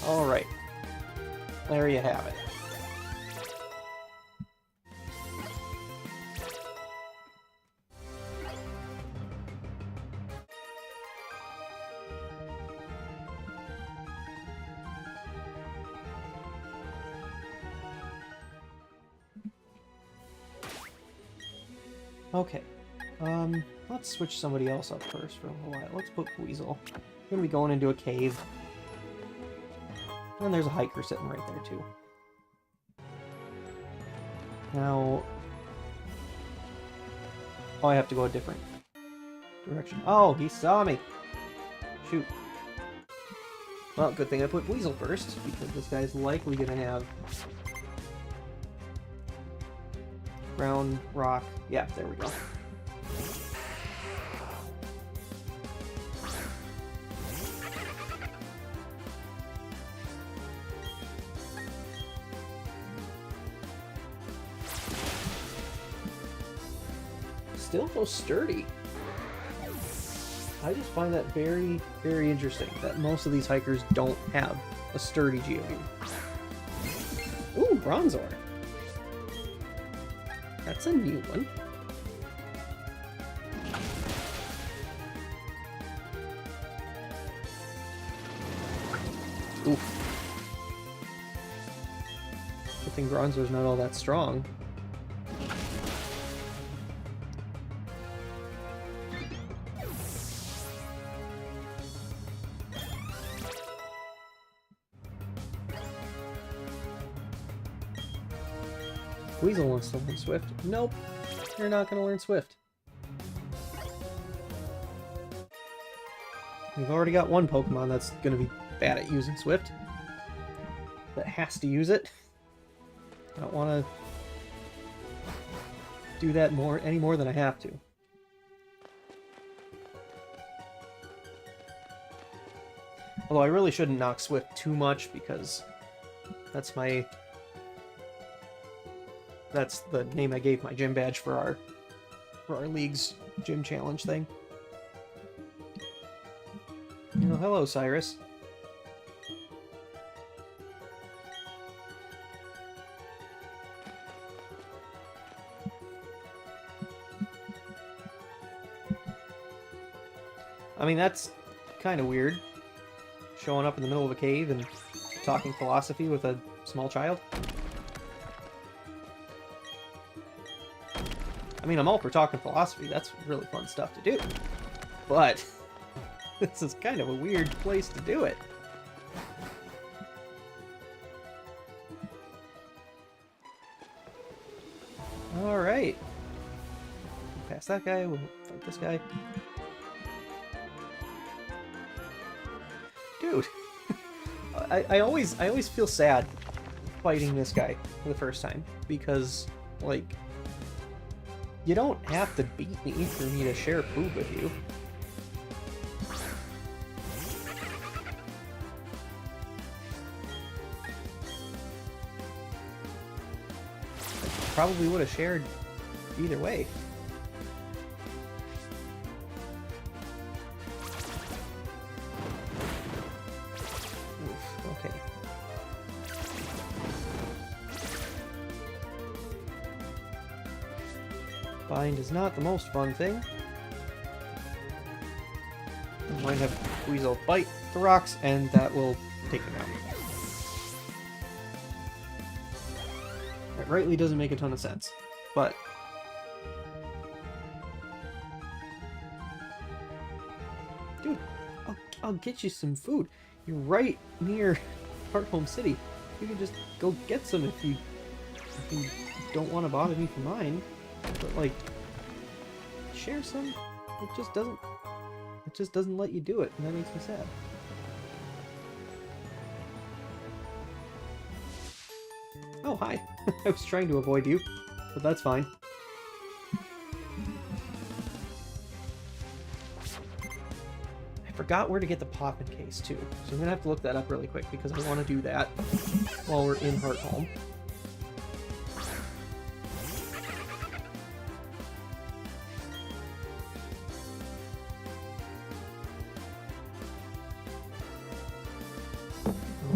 Alright. There you have it. Okay, let's switch somebody else up first for a little while. Let's put Weasel. We're gonna be going into a cave. And there's a hiker sitting right there, too. Now... Oh, I have to go a different direction. Oh, he saw me! Shoot. Well, good thing I put Weasel first, because this guy's likely going to have ground, rock. Yeah, there we go. Still so sturdy. I just find that very, very interesting that most of these hikers don't have a sturdy GOV. Ooh, Bronzor. That's a new one. Oof. I think Bronzor's not all that strong. Weasel wants to learn Swift. Nope, you're not going to learn Swift. We've already got one Pokemon that's going to be bad at using Swift. That has to use it. I don't want to do that any more than I have to. Although I really shouldn't knock Swift too much because that's the name I gave my gym badge for our league's gym challenge thing. You know, hello, Cyrus. I mean, that's kind of weird. Showing up in the middle of a cave and talking philosophy with a small child. I mean, I'm all for talking philosophy. That's really fun stuff to do. But this is kind of a weird place to do it. Alright. Past that guy, we'll fight this guy. Dude. I always feel sad fighting this guy for the first time. Because, like, you don't have to beat me for me to share food with you. I probably would have shared either way. Oof, okay. Bind is not the most fun thing. I might have Weasel bite the rocks, and that will take him out. That rightly doesn't make a ton of sense, but dude, I'll get you some food. You're right near Hearthome City. You can just go get some if you don't want to bother me for mine. But like, share some. It just doesn't let you do it, and that makes me sad. Oh, hi. I was trying to avoid you, but that's fine. I forgot where to get the pop-in case, too. So I'm going to have to look that up really quick, because I want to do that while we're in Hearthome.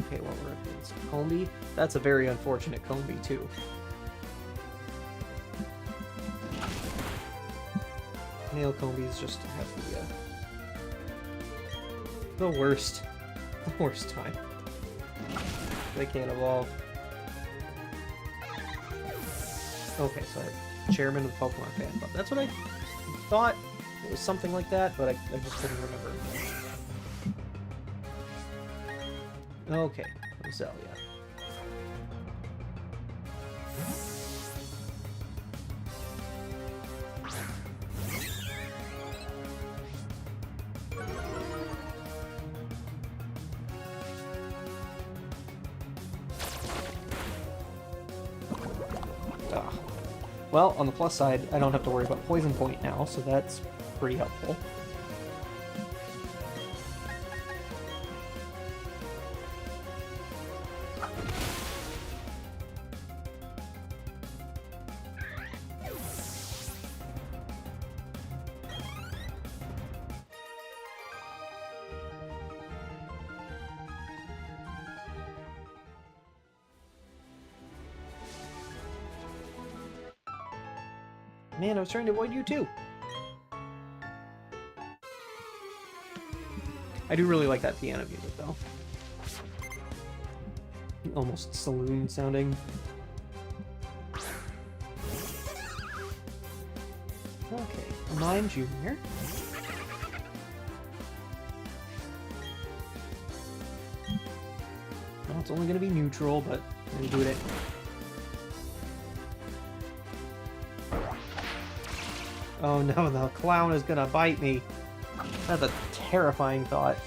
Okay, well, we're up against Combi. That's a very unfortunate Combi, too. Male Combis just have the worst time. They can't evolve. Okay, so I'm chairman of the Pokemon Fan Club. That's what I thought. It was something like that, but I just couldn't remember. Okay, Roselia. Well, on the plus side, I don't have to worry about Poison Point now, so that's pretty helpful. Man, I was trying to avoid you too. I do really like that piano music, though. Almost saloon sounding. Okay, Mime Junior. Well, it's only going to be neutral, but I'm going to do it. Oh no, the clown is gonna bite me. That's a terrifying thought.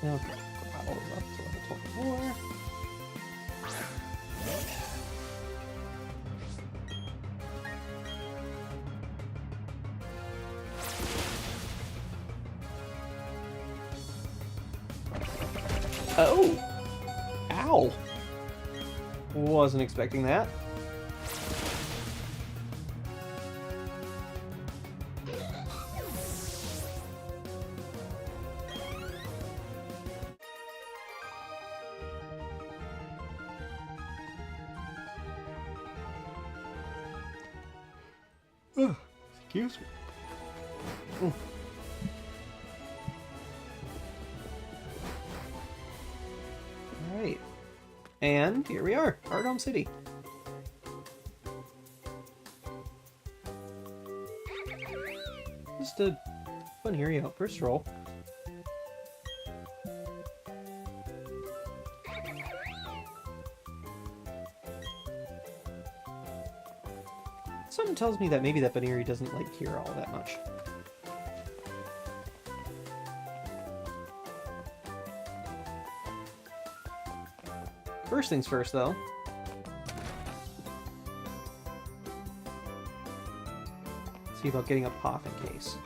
Okay, all up to level 24. Oh! Ow! Wasn't expecting that. Excuse me. Alright. And here we are, Hearthome City. Just a fun area out for a stroll. Something tells me that maybe that Menagerie doesn't like here all that much. First things first, though. See about getting a Poffin case.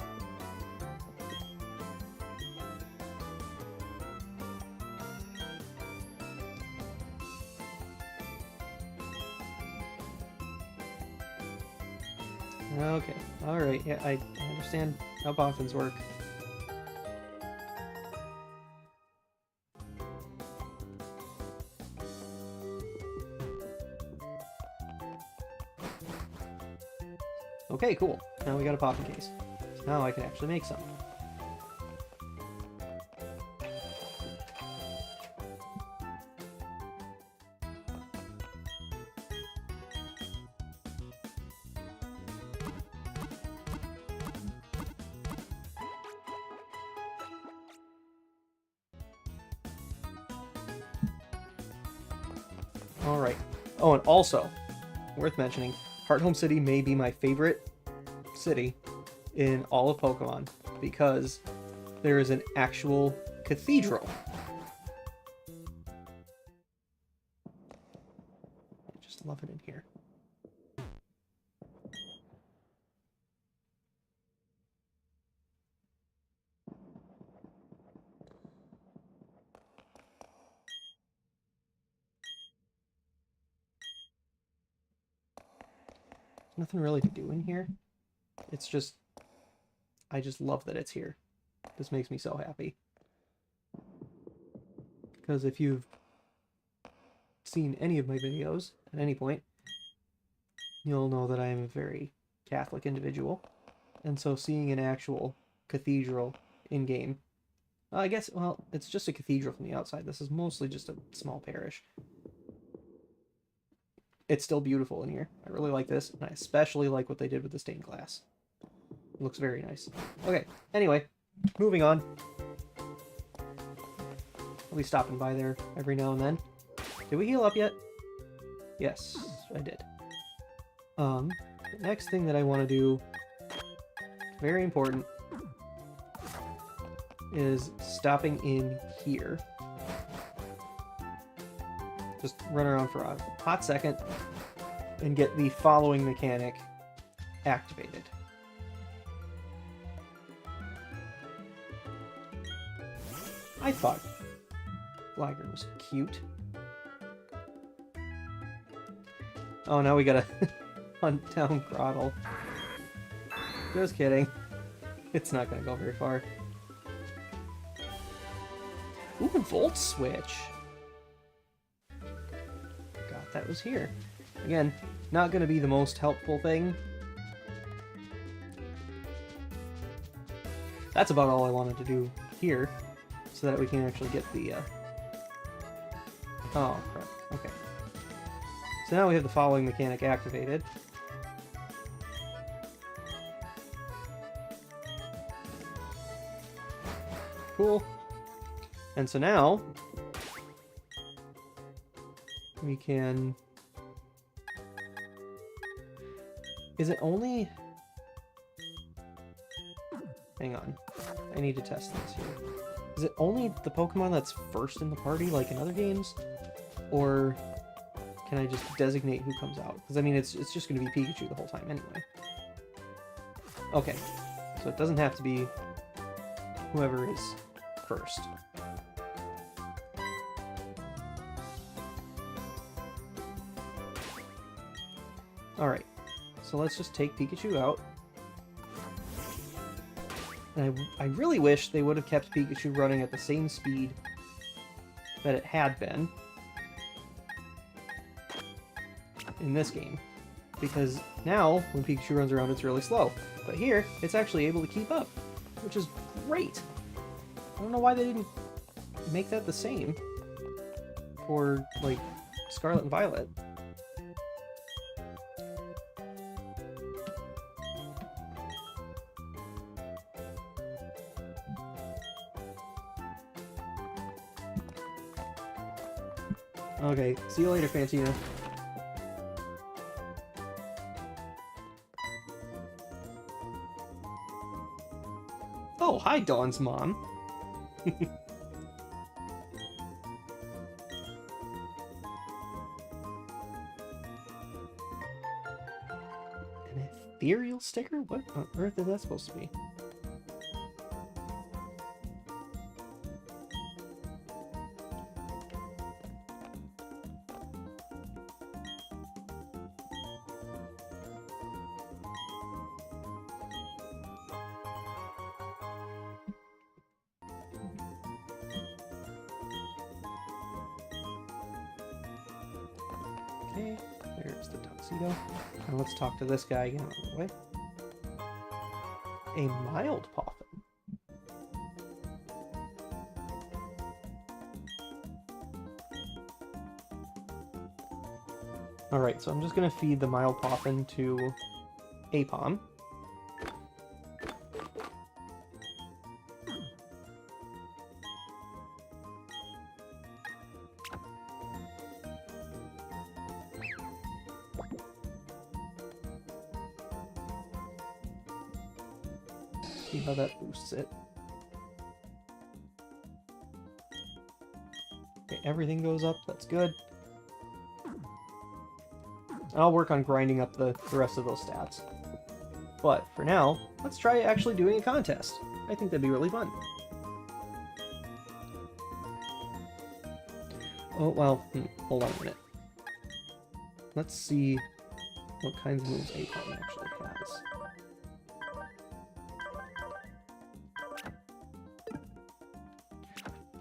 Okay, alright, yeah, I understand how Poffins work. Okay, cool. Now we got a Poffin case. So now I can actually make some. Alright. Oh, and also, worth mentioning, Hearthome City may be my favorite city in all of Pokemon because there is an actual cathedral. I just love it in here. Nothing really to do in here. It's just, I just love that it's here. This makes me so happy. Because if you've seen any of my videos at any point, you'll know that I am a very Catholic individual. And so seeing an actual cathedral in-game, I guess, well, it's just a cathedral from the outside. This is mostly just a small parish. It's still beautiful in here. I really like this, and I especially like what they did with the stained glass. It looks very nice. Okay, anyway, moving on. I'll be stopping by there every now and then. Did we heal up yet? Yes, I did. The next thing that I want to do very important, is stopping in here. Just run around for a hot second and get the following mechanic activated. I thought Gligar was cute. Oh, now we gotta hunt down Grottle. Just kidding. It's not gonna go very far. Ooh, Volt Switch! Forgot that was here. Again, not gonna be the most helpful thing. That's about all I wanted to do here, so that we can actually get the, Oh, crap. Okay. So now we have the following mechanic activated. Cool. And so now we can... Is it only... Hang on. I need to test this here. Is it only the Pokemon that's first in the party, like in other games? Or can I just designate who comes out? Because, I mean, it's just going to be Pikachu the whole time anyway. Okay. So it doesn't have to be whoever is first. Alright. So let's just take Pikachu out. And I really wish they would have kept Pikachu running at the same speed that it had been in this game. Because now, when Pikachu runs around, it's really slow. But here, it's actually able to keep up, which is great. I don't know why they didn't make that the same for, like, Scarlet and Violet. Okay, see you later, Fantina. Oh, hi, Dawn's mom. An ethereal sticker? What on earth is that supposed to be? Okay, there's the tuxedo. Now let's talk to this guy again on the way. A mild poffin. Alright, so I'm just going to feed the mild poffin to Apom. See how that boosts it. Okay, everything goes up. That's good. I'll work on grinding up the rest of those stats. But for now, let's try actually doing a contest. I think that'd be really fun. Oh, well, hold on a minute. Let's see what kinds of moves Apom actually has.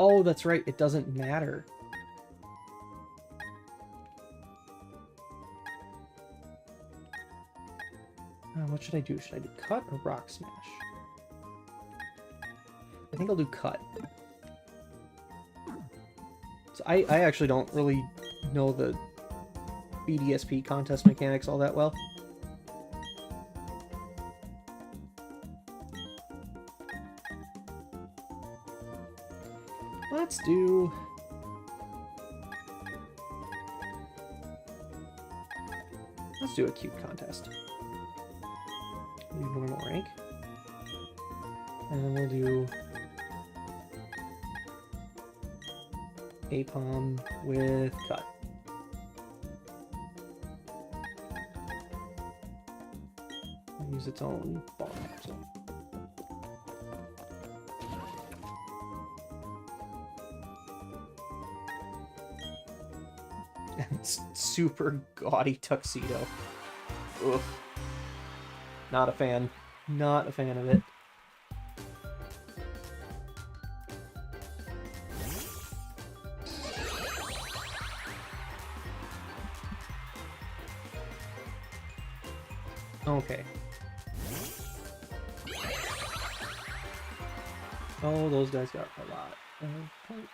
Oh, that's right, it doesn't matter. What should I do? Should I do Cut or Rock Smash? I think I'll do Cut. So I actually don't really know the BDSP contest mechanics all that well. Let's do a cute contest. Normal rank. And then we'll do Apom with cut. Use its own ball capsule. Super gaudy tuxedo. Oof. Not a fan. Not a fan of it. Okay. Oh, those guys got a lot of points.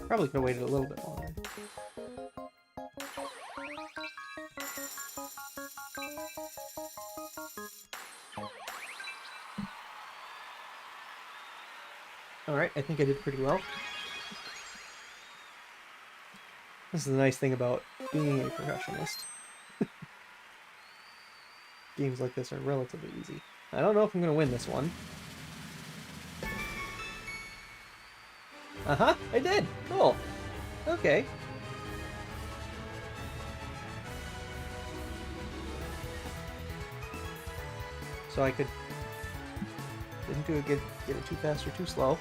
Probably could have waited a little bit longer. Alright, I think I did pretty well. This is the nice thing about being a professionist. Games like this are relatively easy. I don't know if I'm going to win this one. Uh-huh, I did! Cool. Okay. So I could... Didn't do it, get it too fast or too slow.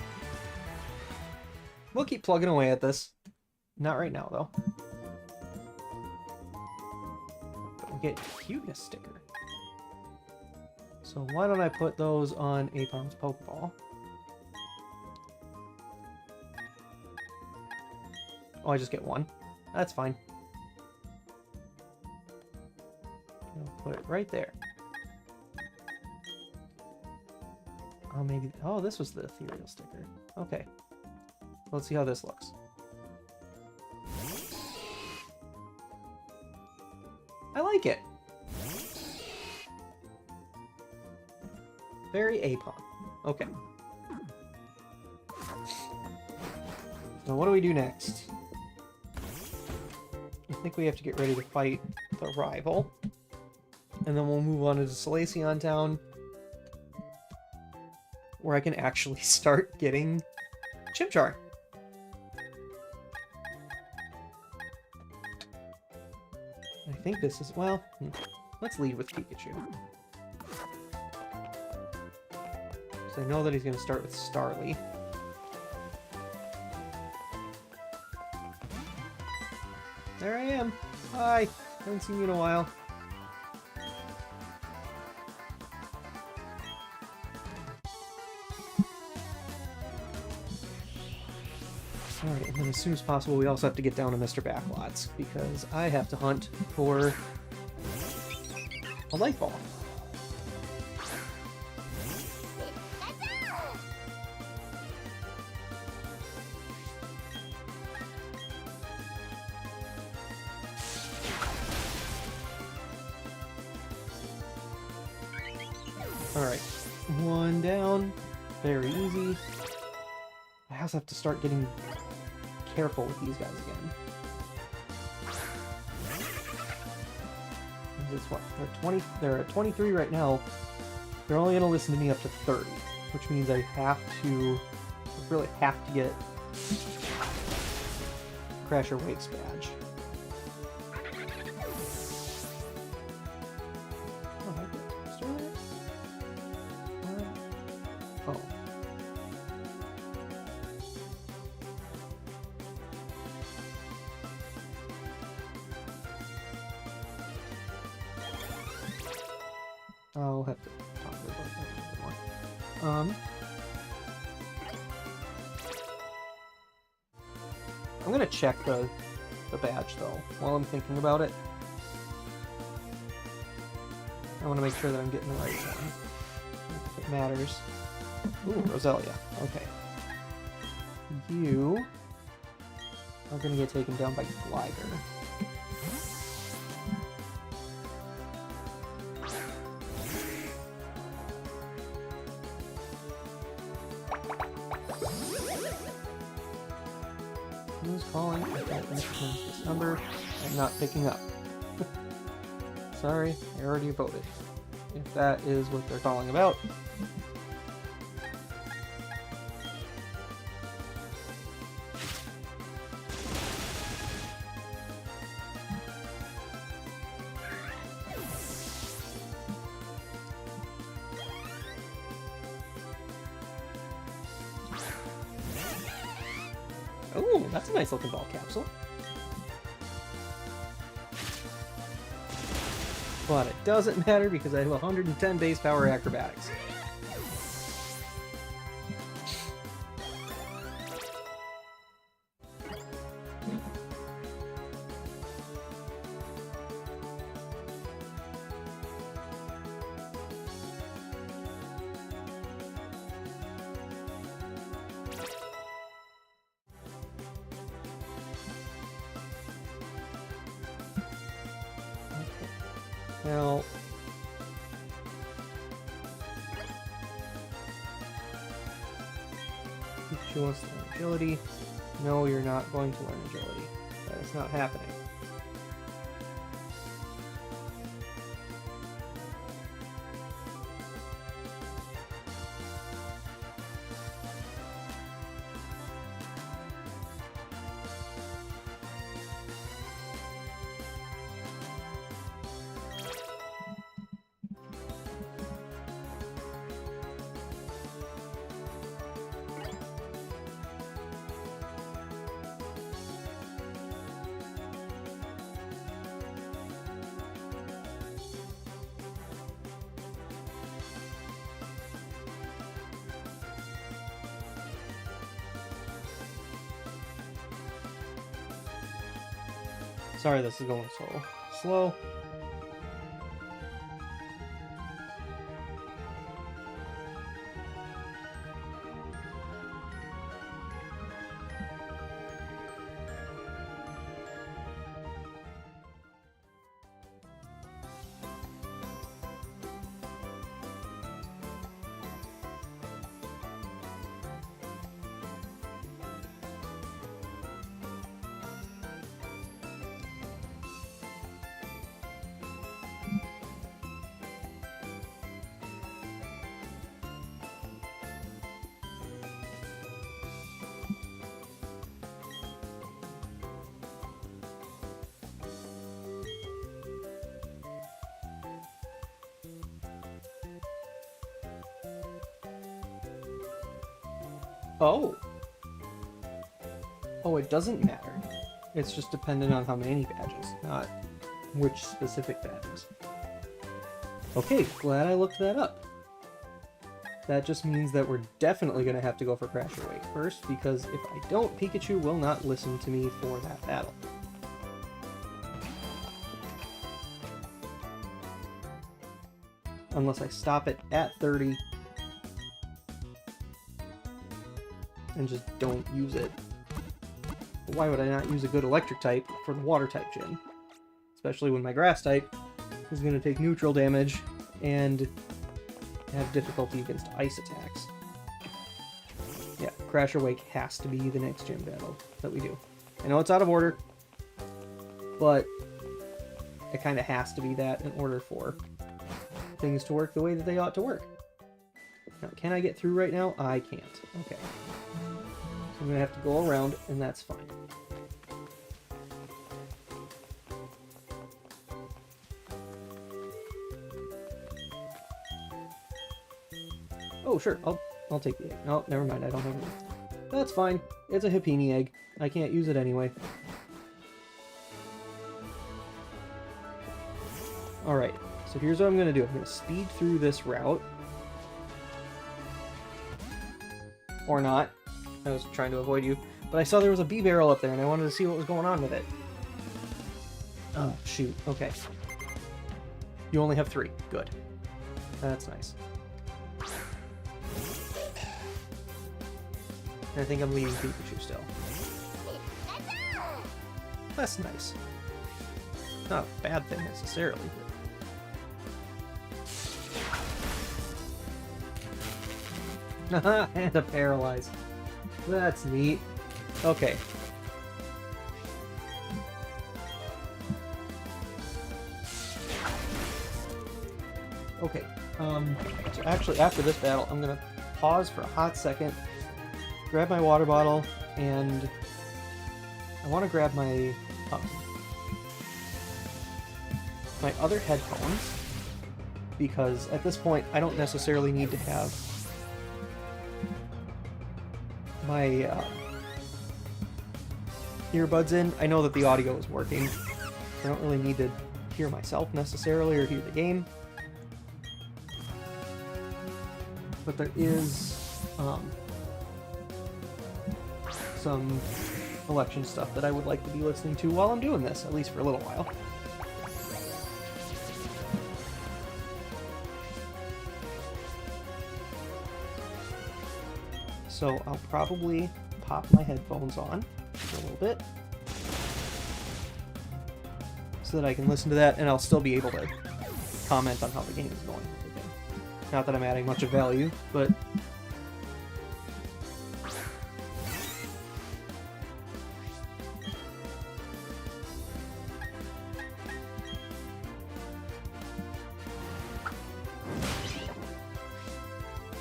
We'll keep plugging away at this. Not right now, though. But we get a cuteness sticker. So why don't I put those on Apom's Pokeball? Oh, I just get one. That's fine. I'll put it right there. Oh, maybe... Oh, this was the ethereal sticker. Okay. Let's see how this looks. I like it. Very Apom. Okay. So what do we do next? I think we have to get ready to fight the rival. And then we'll move on to Salacion Town, where I can actually start getting Chimchar. I think this is... Well, let's lead with Pikachu. So I know that he's going to start with Starly. There I am. Hi. Haven't seen you in a while. Alright, and then as soon as possible we also have to get down to Mr. Backlots, because I have to hunt for a Light Ball. Alright, one down. Very easy. I also have to start getting careful with these guys again. It's what? They're at 23 right now. They're only going to listen to me up to 30, which means I really have to get Crasher Wake's badge. Oh. I'll have to talk to her about that a little bit more. I'm gonna check the badge though while I'm thinking about it. I want to make sure that I'm getting the right one. If it matters. Ooh, Roselia. Okay. You are gonna get taken down by Gligar. Who's calling? I don't recognize this number. I'm not picking up. Sorry, I already voted. If that is what they're calling about. Oh, that's a nice looking ball capsule. But it doesn't matter because I have 110 base power acrobatics. Now, she wants to learn agility. No, you're not going to learn agility. That is not happening. Sorry, this is going so slow. Oh. Oh, it doesn't matter. It's just dependent on how many badges, not which specific badges. Okay, glad I looked that up. That just means that we're definitely going to have to go for Crasher Wake first, because if I don't, Pikachu will not listen to me for that battle. Unless I stop it at 30 and just don't use it. But why would I not use a good electric type for the water type gym? Especially when my grass type is going to take neutral damage and have difficulty against ice attacks. Yeah, Crasher Wake has to be the next gym battle that we do. I know it's out of order, but it kind of has to be that in order for things to work the way that they ought to work. Now, can I get through right now? I can't. Okay. So I'm going to have to go around, and that's fine. Oh, sure. I'll take the egg. No, never mind. I don't have it. That's fine. It's a Happiny egg. I can't use it anyway. Alright. So here's what I'm going to do. I'm going to speed through this route. Or not. I was trying to avoid you. But I saw there was a bee barrel up there, and I wanted to see what was going on with it. Oh, shoot. Okay. You only have 3. Good. That's nice. And I think I'm leading Pikachu still. That's nice. Not a bad thing necessarily, but... and a paralyze. That's neat. Okay. Okay. So actually, after this battle, I'm gonna pause for a hot second, grab my water bottle, and I want to grab my my other headphones, because at this point I don't necessarily need to have my earbuds in. I know that the audio is working. I don't really need to hear myself necessarily or hear the game. But there is some election stuff that I would like to be listening to while I'm doing this, at least for a little while. So I'll probably pop my headphones on for a little bit so that I can listen to that, and I'll still be able to comment on how the game is going. Not that I'm adding much of value, but...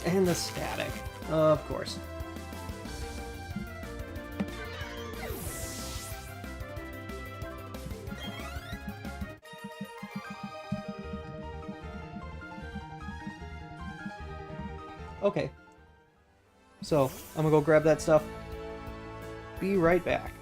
And the static, of course. Okay. So, I'm gonna go grab that stuff. Be right back.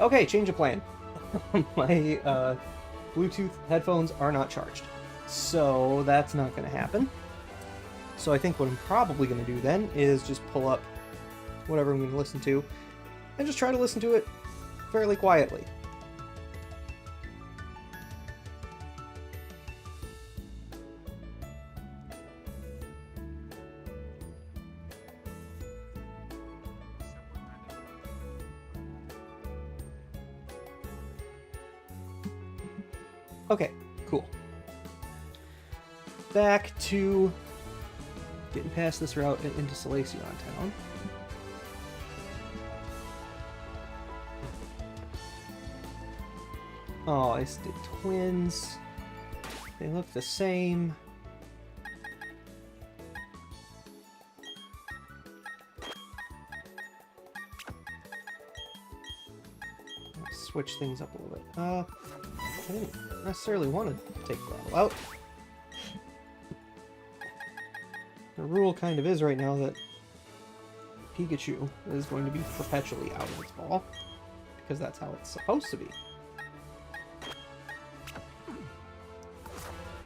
Okay, change of plan. My Bluetooth headphones are not charged, so that's not going to happen. So I think what I'm probably going to do then is just pull up whatever I'm going to listen to and just try to listen to it fairly quietly. Okay, cool. Back to getting past this route and into Salacion Town. Oh, I did twins. They look the same. Let's switch things up a little bit. I didn't necessarily want to take Growl out. The rule kind of is right now that Pikachu is going to be perpetually out of its ball, because that's how it's supposed to be.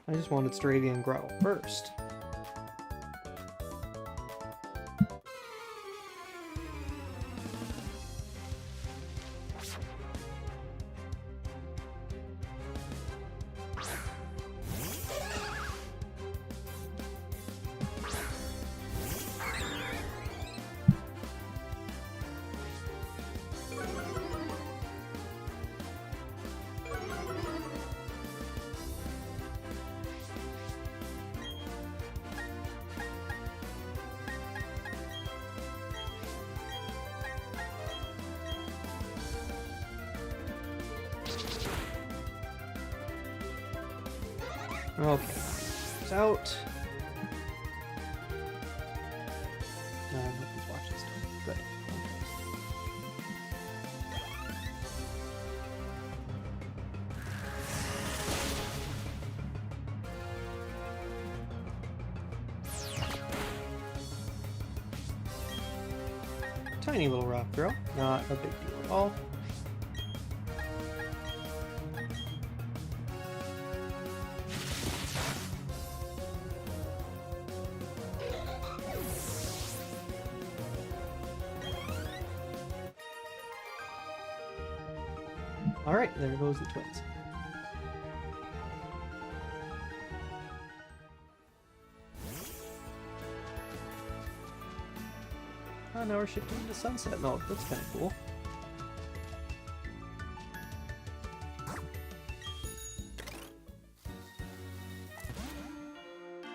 I just wanted Staravia and Growl first. Okay, it's out. Nobody's watching this time. Good. Tiny little rock throw, not a big deal at all. Alright, there goes the twins. Oh, now we're shifting into sunset mode. That's kind of cool.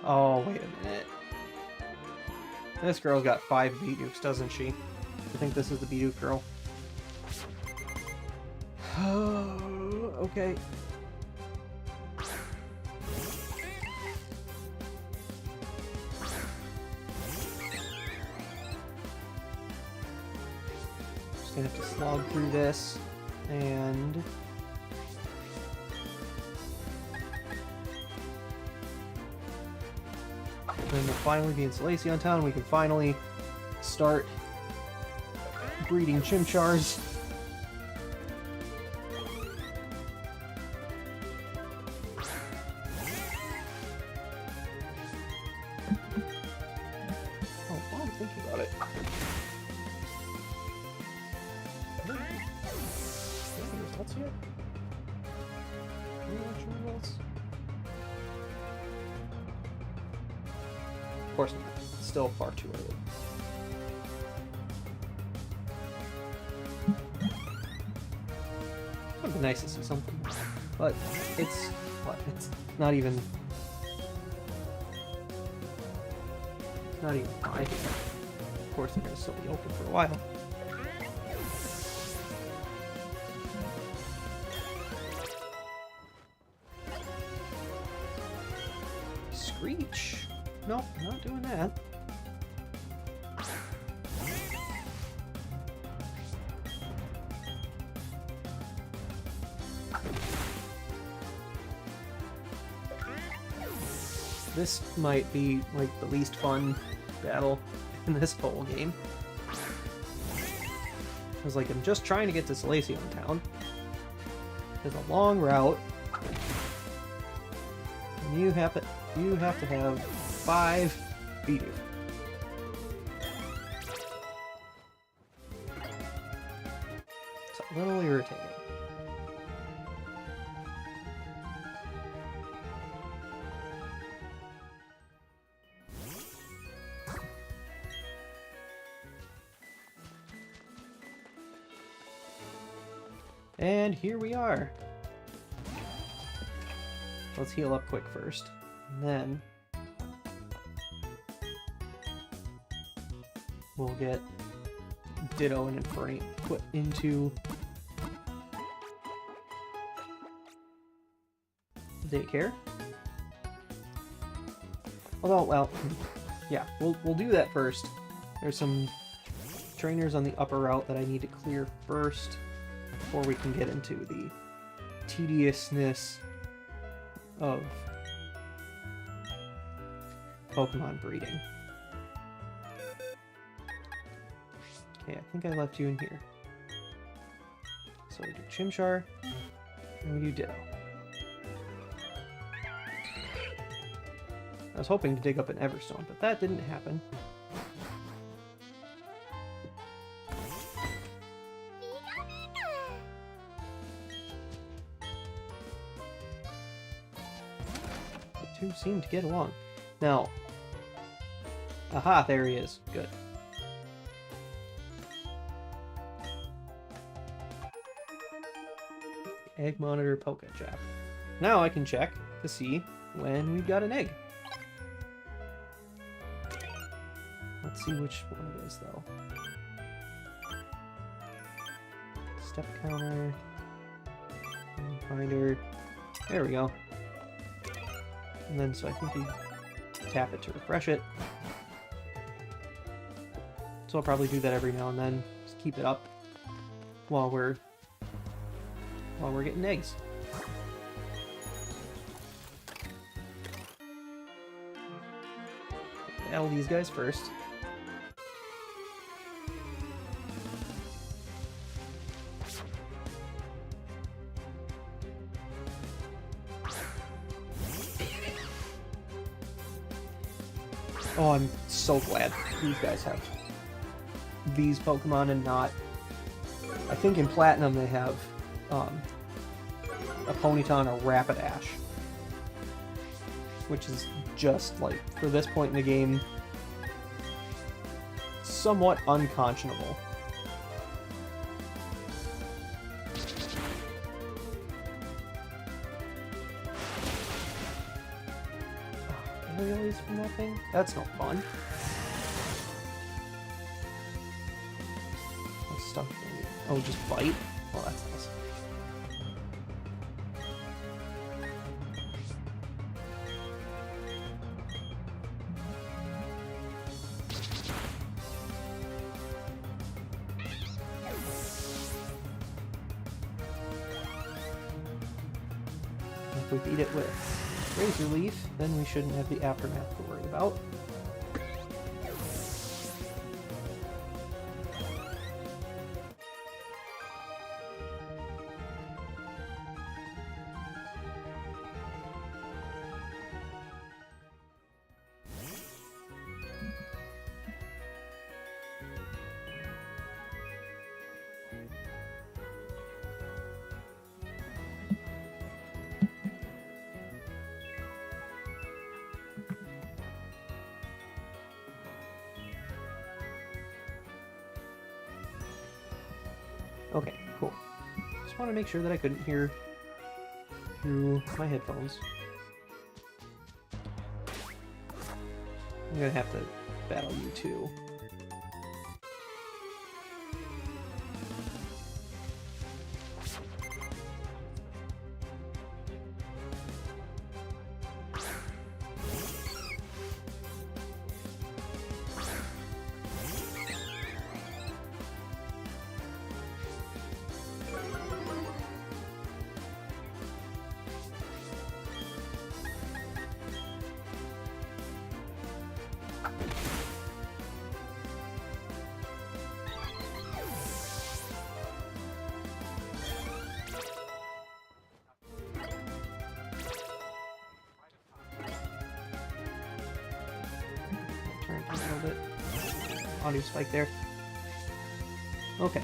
Oh, wait a minute. This girl's got 5 Bidooks, doesn't she? I think this is the Bidoof girl. Oh, okay. Just gonna have to slog through this, and then we'll finally be in Salacion Town. We can finally start breeding Chimchars. Oh, while I'm thinking about it. Any results yet? Any election results? Of course not. It's still far too early. It would be nice to see something, but it's what? It's not even 5 yet. Of course, they're gonna still be open for a while. Screech. Nope, not doing that. This might be like the least fun battle in this whole game. I was like, I'm just trying to get to Salacion Town. It's a long route. And you have to have 5 Bidoof. It's a little irritating. And here we are. Let's heal up quick first, and then we'll get Ditto and Infernape put into daycare. Although, well, yeah, we'll do that first. There's some trainers on the upper route that I need to clear first before we can get into the tediousness of Pokemon breeding. Okay, I think I left you in here. So we do Chimchar, and we do Ditto. I was hoping to dig up an Everstone, but that didn't happen. The two seem to get along. Now, aha, there he is. Good. Egg monitor Poke Chap. Now I can check to see when we've got an egg. Let's see which one it is, though. Step counter. Finder. There we go. And then, so I think you tap it to refresh it. So I'll probably do that every now and then. Just keep it up while we're getting eggs. Battle these guys first. Oh, I'm so glad these guys have these Pokemon and not... I think in Platinum they have a Ponyta or Rapidash. Which is just, like, for this point in the game, somewhat unconscionable. Aerials from that thing? That's no fun. What's stuck for me? Oh, just bite? Well, that's nice. If we beat it with Razor Leaf, then we shouldn't have the aftermath to worry about. Okay, cool. Just want to make sure that I couldn't hear through my headphones. I'm gonna have to battle you too. A little bit. Audio spike there. Okay.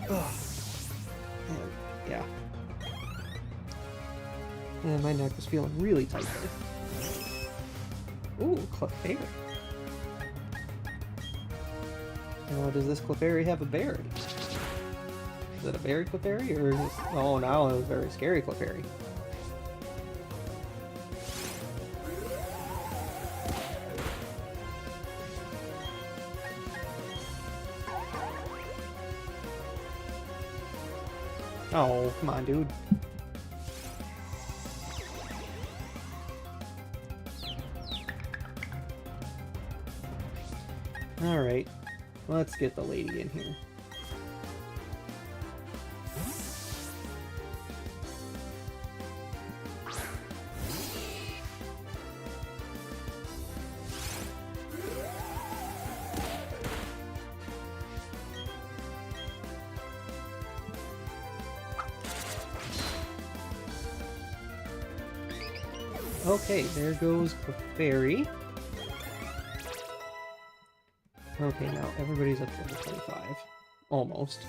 Ugh. And, yeah. And my neck was feeling really tight there. Ooh, Clefairy. Does this Clefairy have a berry? Is it a berry Clefairy, or is it... Oh, now it's a very scary Clefairy. Oh, come on, dude. Alright, let's get the lady in here. Okay, there goes Clefairy. Okay, now everybody's up to level 25. Almost.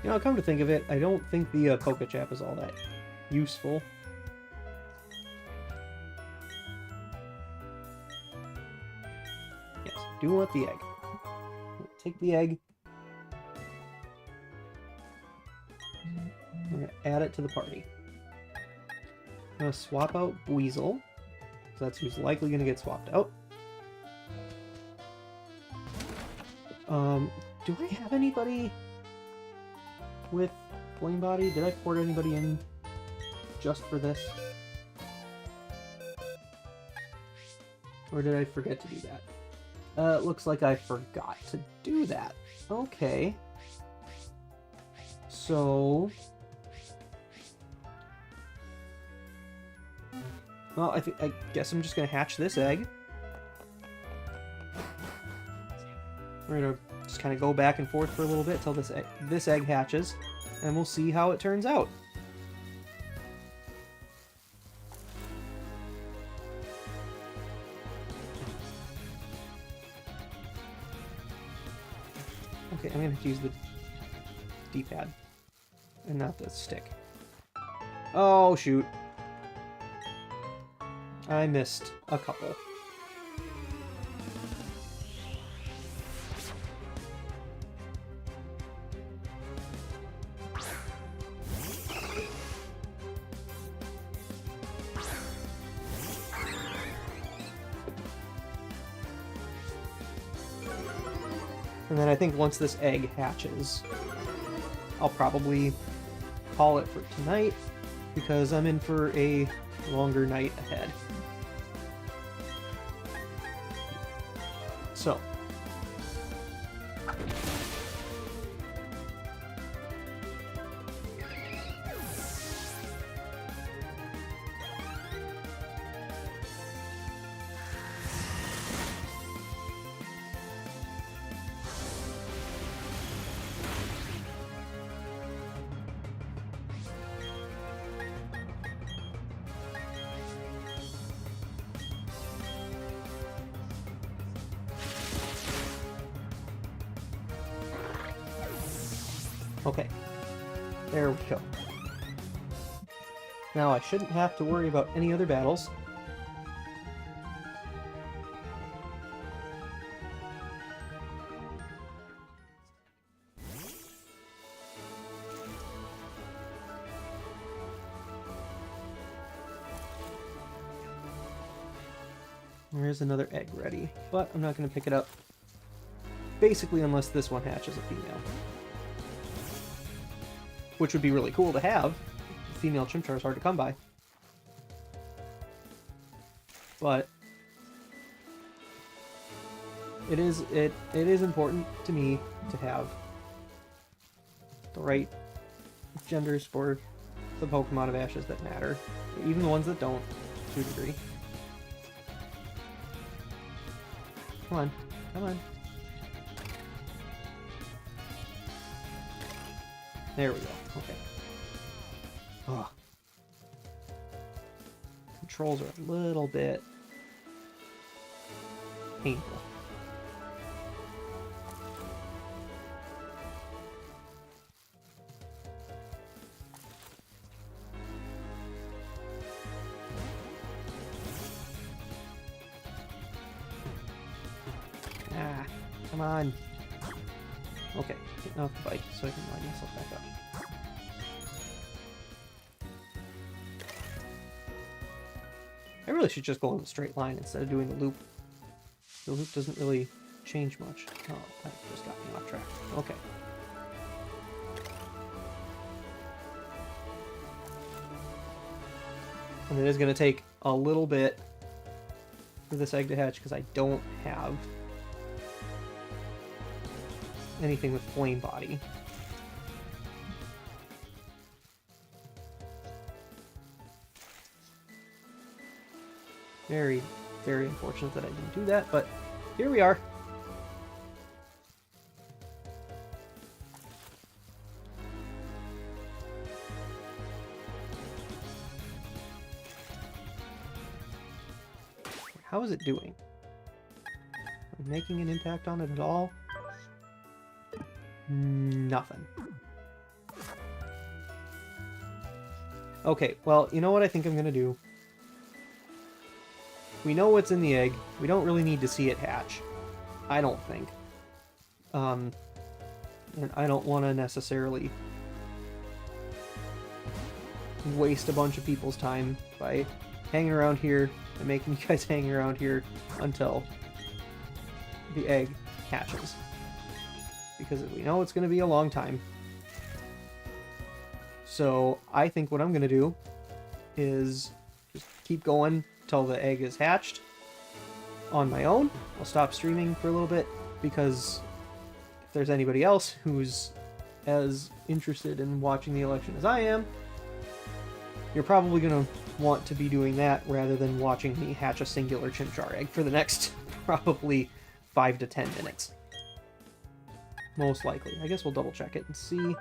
You know, come to think of it, I don't think the Poke Chap is all that useful. Yes, do want the egg. Take the egg. I'm going to add it to the party. I'm going to swap out Weasel. So that's who's likely going to get swapped out. Do I have anybody with Flame Body? Did I port anybody in just for this? Or did I forget to do that? It looks like I forgot to do that. Okay. So... well, I guess I'm just going to hatch this egg. We're going to just kind of go back and forth for a little bit till this egg hatches, and we'll see how it turns out. Okay, I'm going to have to use the D-pad and not the stick. Oh, shoot. I missed a couple. And then I think once this egg hatches, I'll probably call it for tonight, because I'm in for a longer night ahead. So. Okay, there we go. Now I shouldn't have to worry about any other battles. There's another egg ready, but I'm not going to pick it up. Basically, unless this one hatches a female. Which would be really cool to have. Female Chimchar is hard to come by. But it is important to me to have the right genders for the Pokemon of Ashes that matter. Even the ones that don't, to a degree. Come on. Come on. There we go. Okay. Oh. Controls are a little bit painful. Ah, come on. Okay, getting off the bike so I can line myself back up. I really should just go in a straight line instead of doing the loop. The loop doesn't really change much. Oh, that just got me off track. Okay. And it is going to take a little bit for this egg to hatch because I don't have anything with Flame Body. Very, very unfortunate that I didn't do that, but here we are. How is it doing? Am I making an impact on it at all? Nothing. Okay, well, you know what I think I'm gonna do? We know what's in the egg. We don't really need to see it hatch. I don't think. And I don't want to necessarily waste a bunch of people's time by hanging around here and making you guys hang around here until the egg hatches. Because we know it's going to be a long time. So I think what I'm going to do is just keep going till the egg is hatched on my own. I'll stop streaming for a little bit because if there's anybody else who's as interested in watching the election as I am, you're probably going to want to be doing that rather than watching me hatch a singular Chimchar egg for the next probably 5 to 10 minutes. Most likely. I guess we'll double check it and see.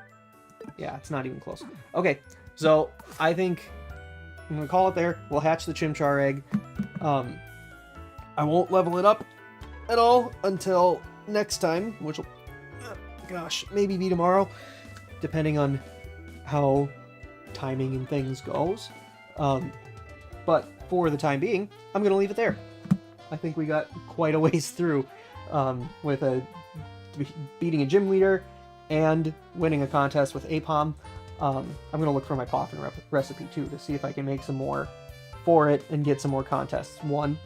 Yeah, it's not even close. Okay, so I think I'm going to call it there. We'll hatch the Chimchar egg. I won't level it up at all until next time, which will, gosh, maybe be tomorrow, depending on how timing and things goes. But for the time being, I'm going to leave it there. I think we got quite a ways through with beating a gym leader and winning a contest with Apom. I'm going to look for my Poffin recipe too to see if I can make some more for it and get some more contests won.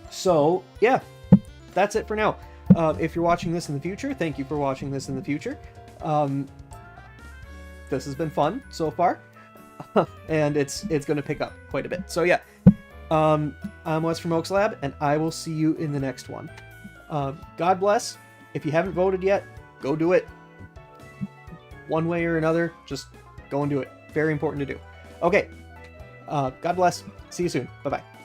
So yeah, that's it for now. If you're watching this in the future, thank you for watching this in the future. This has been fun so far, and it's going to pick up quite a bit. So yeah, I'm Wes from Oaks Lab, and I will see you in the next one. God bless. If you haven't voted yet, go do it. One way or another, just go and do it. Very important to do. Okay. God bless. See you soon. Bye-bye.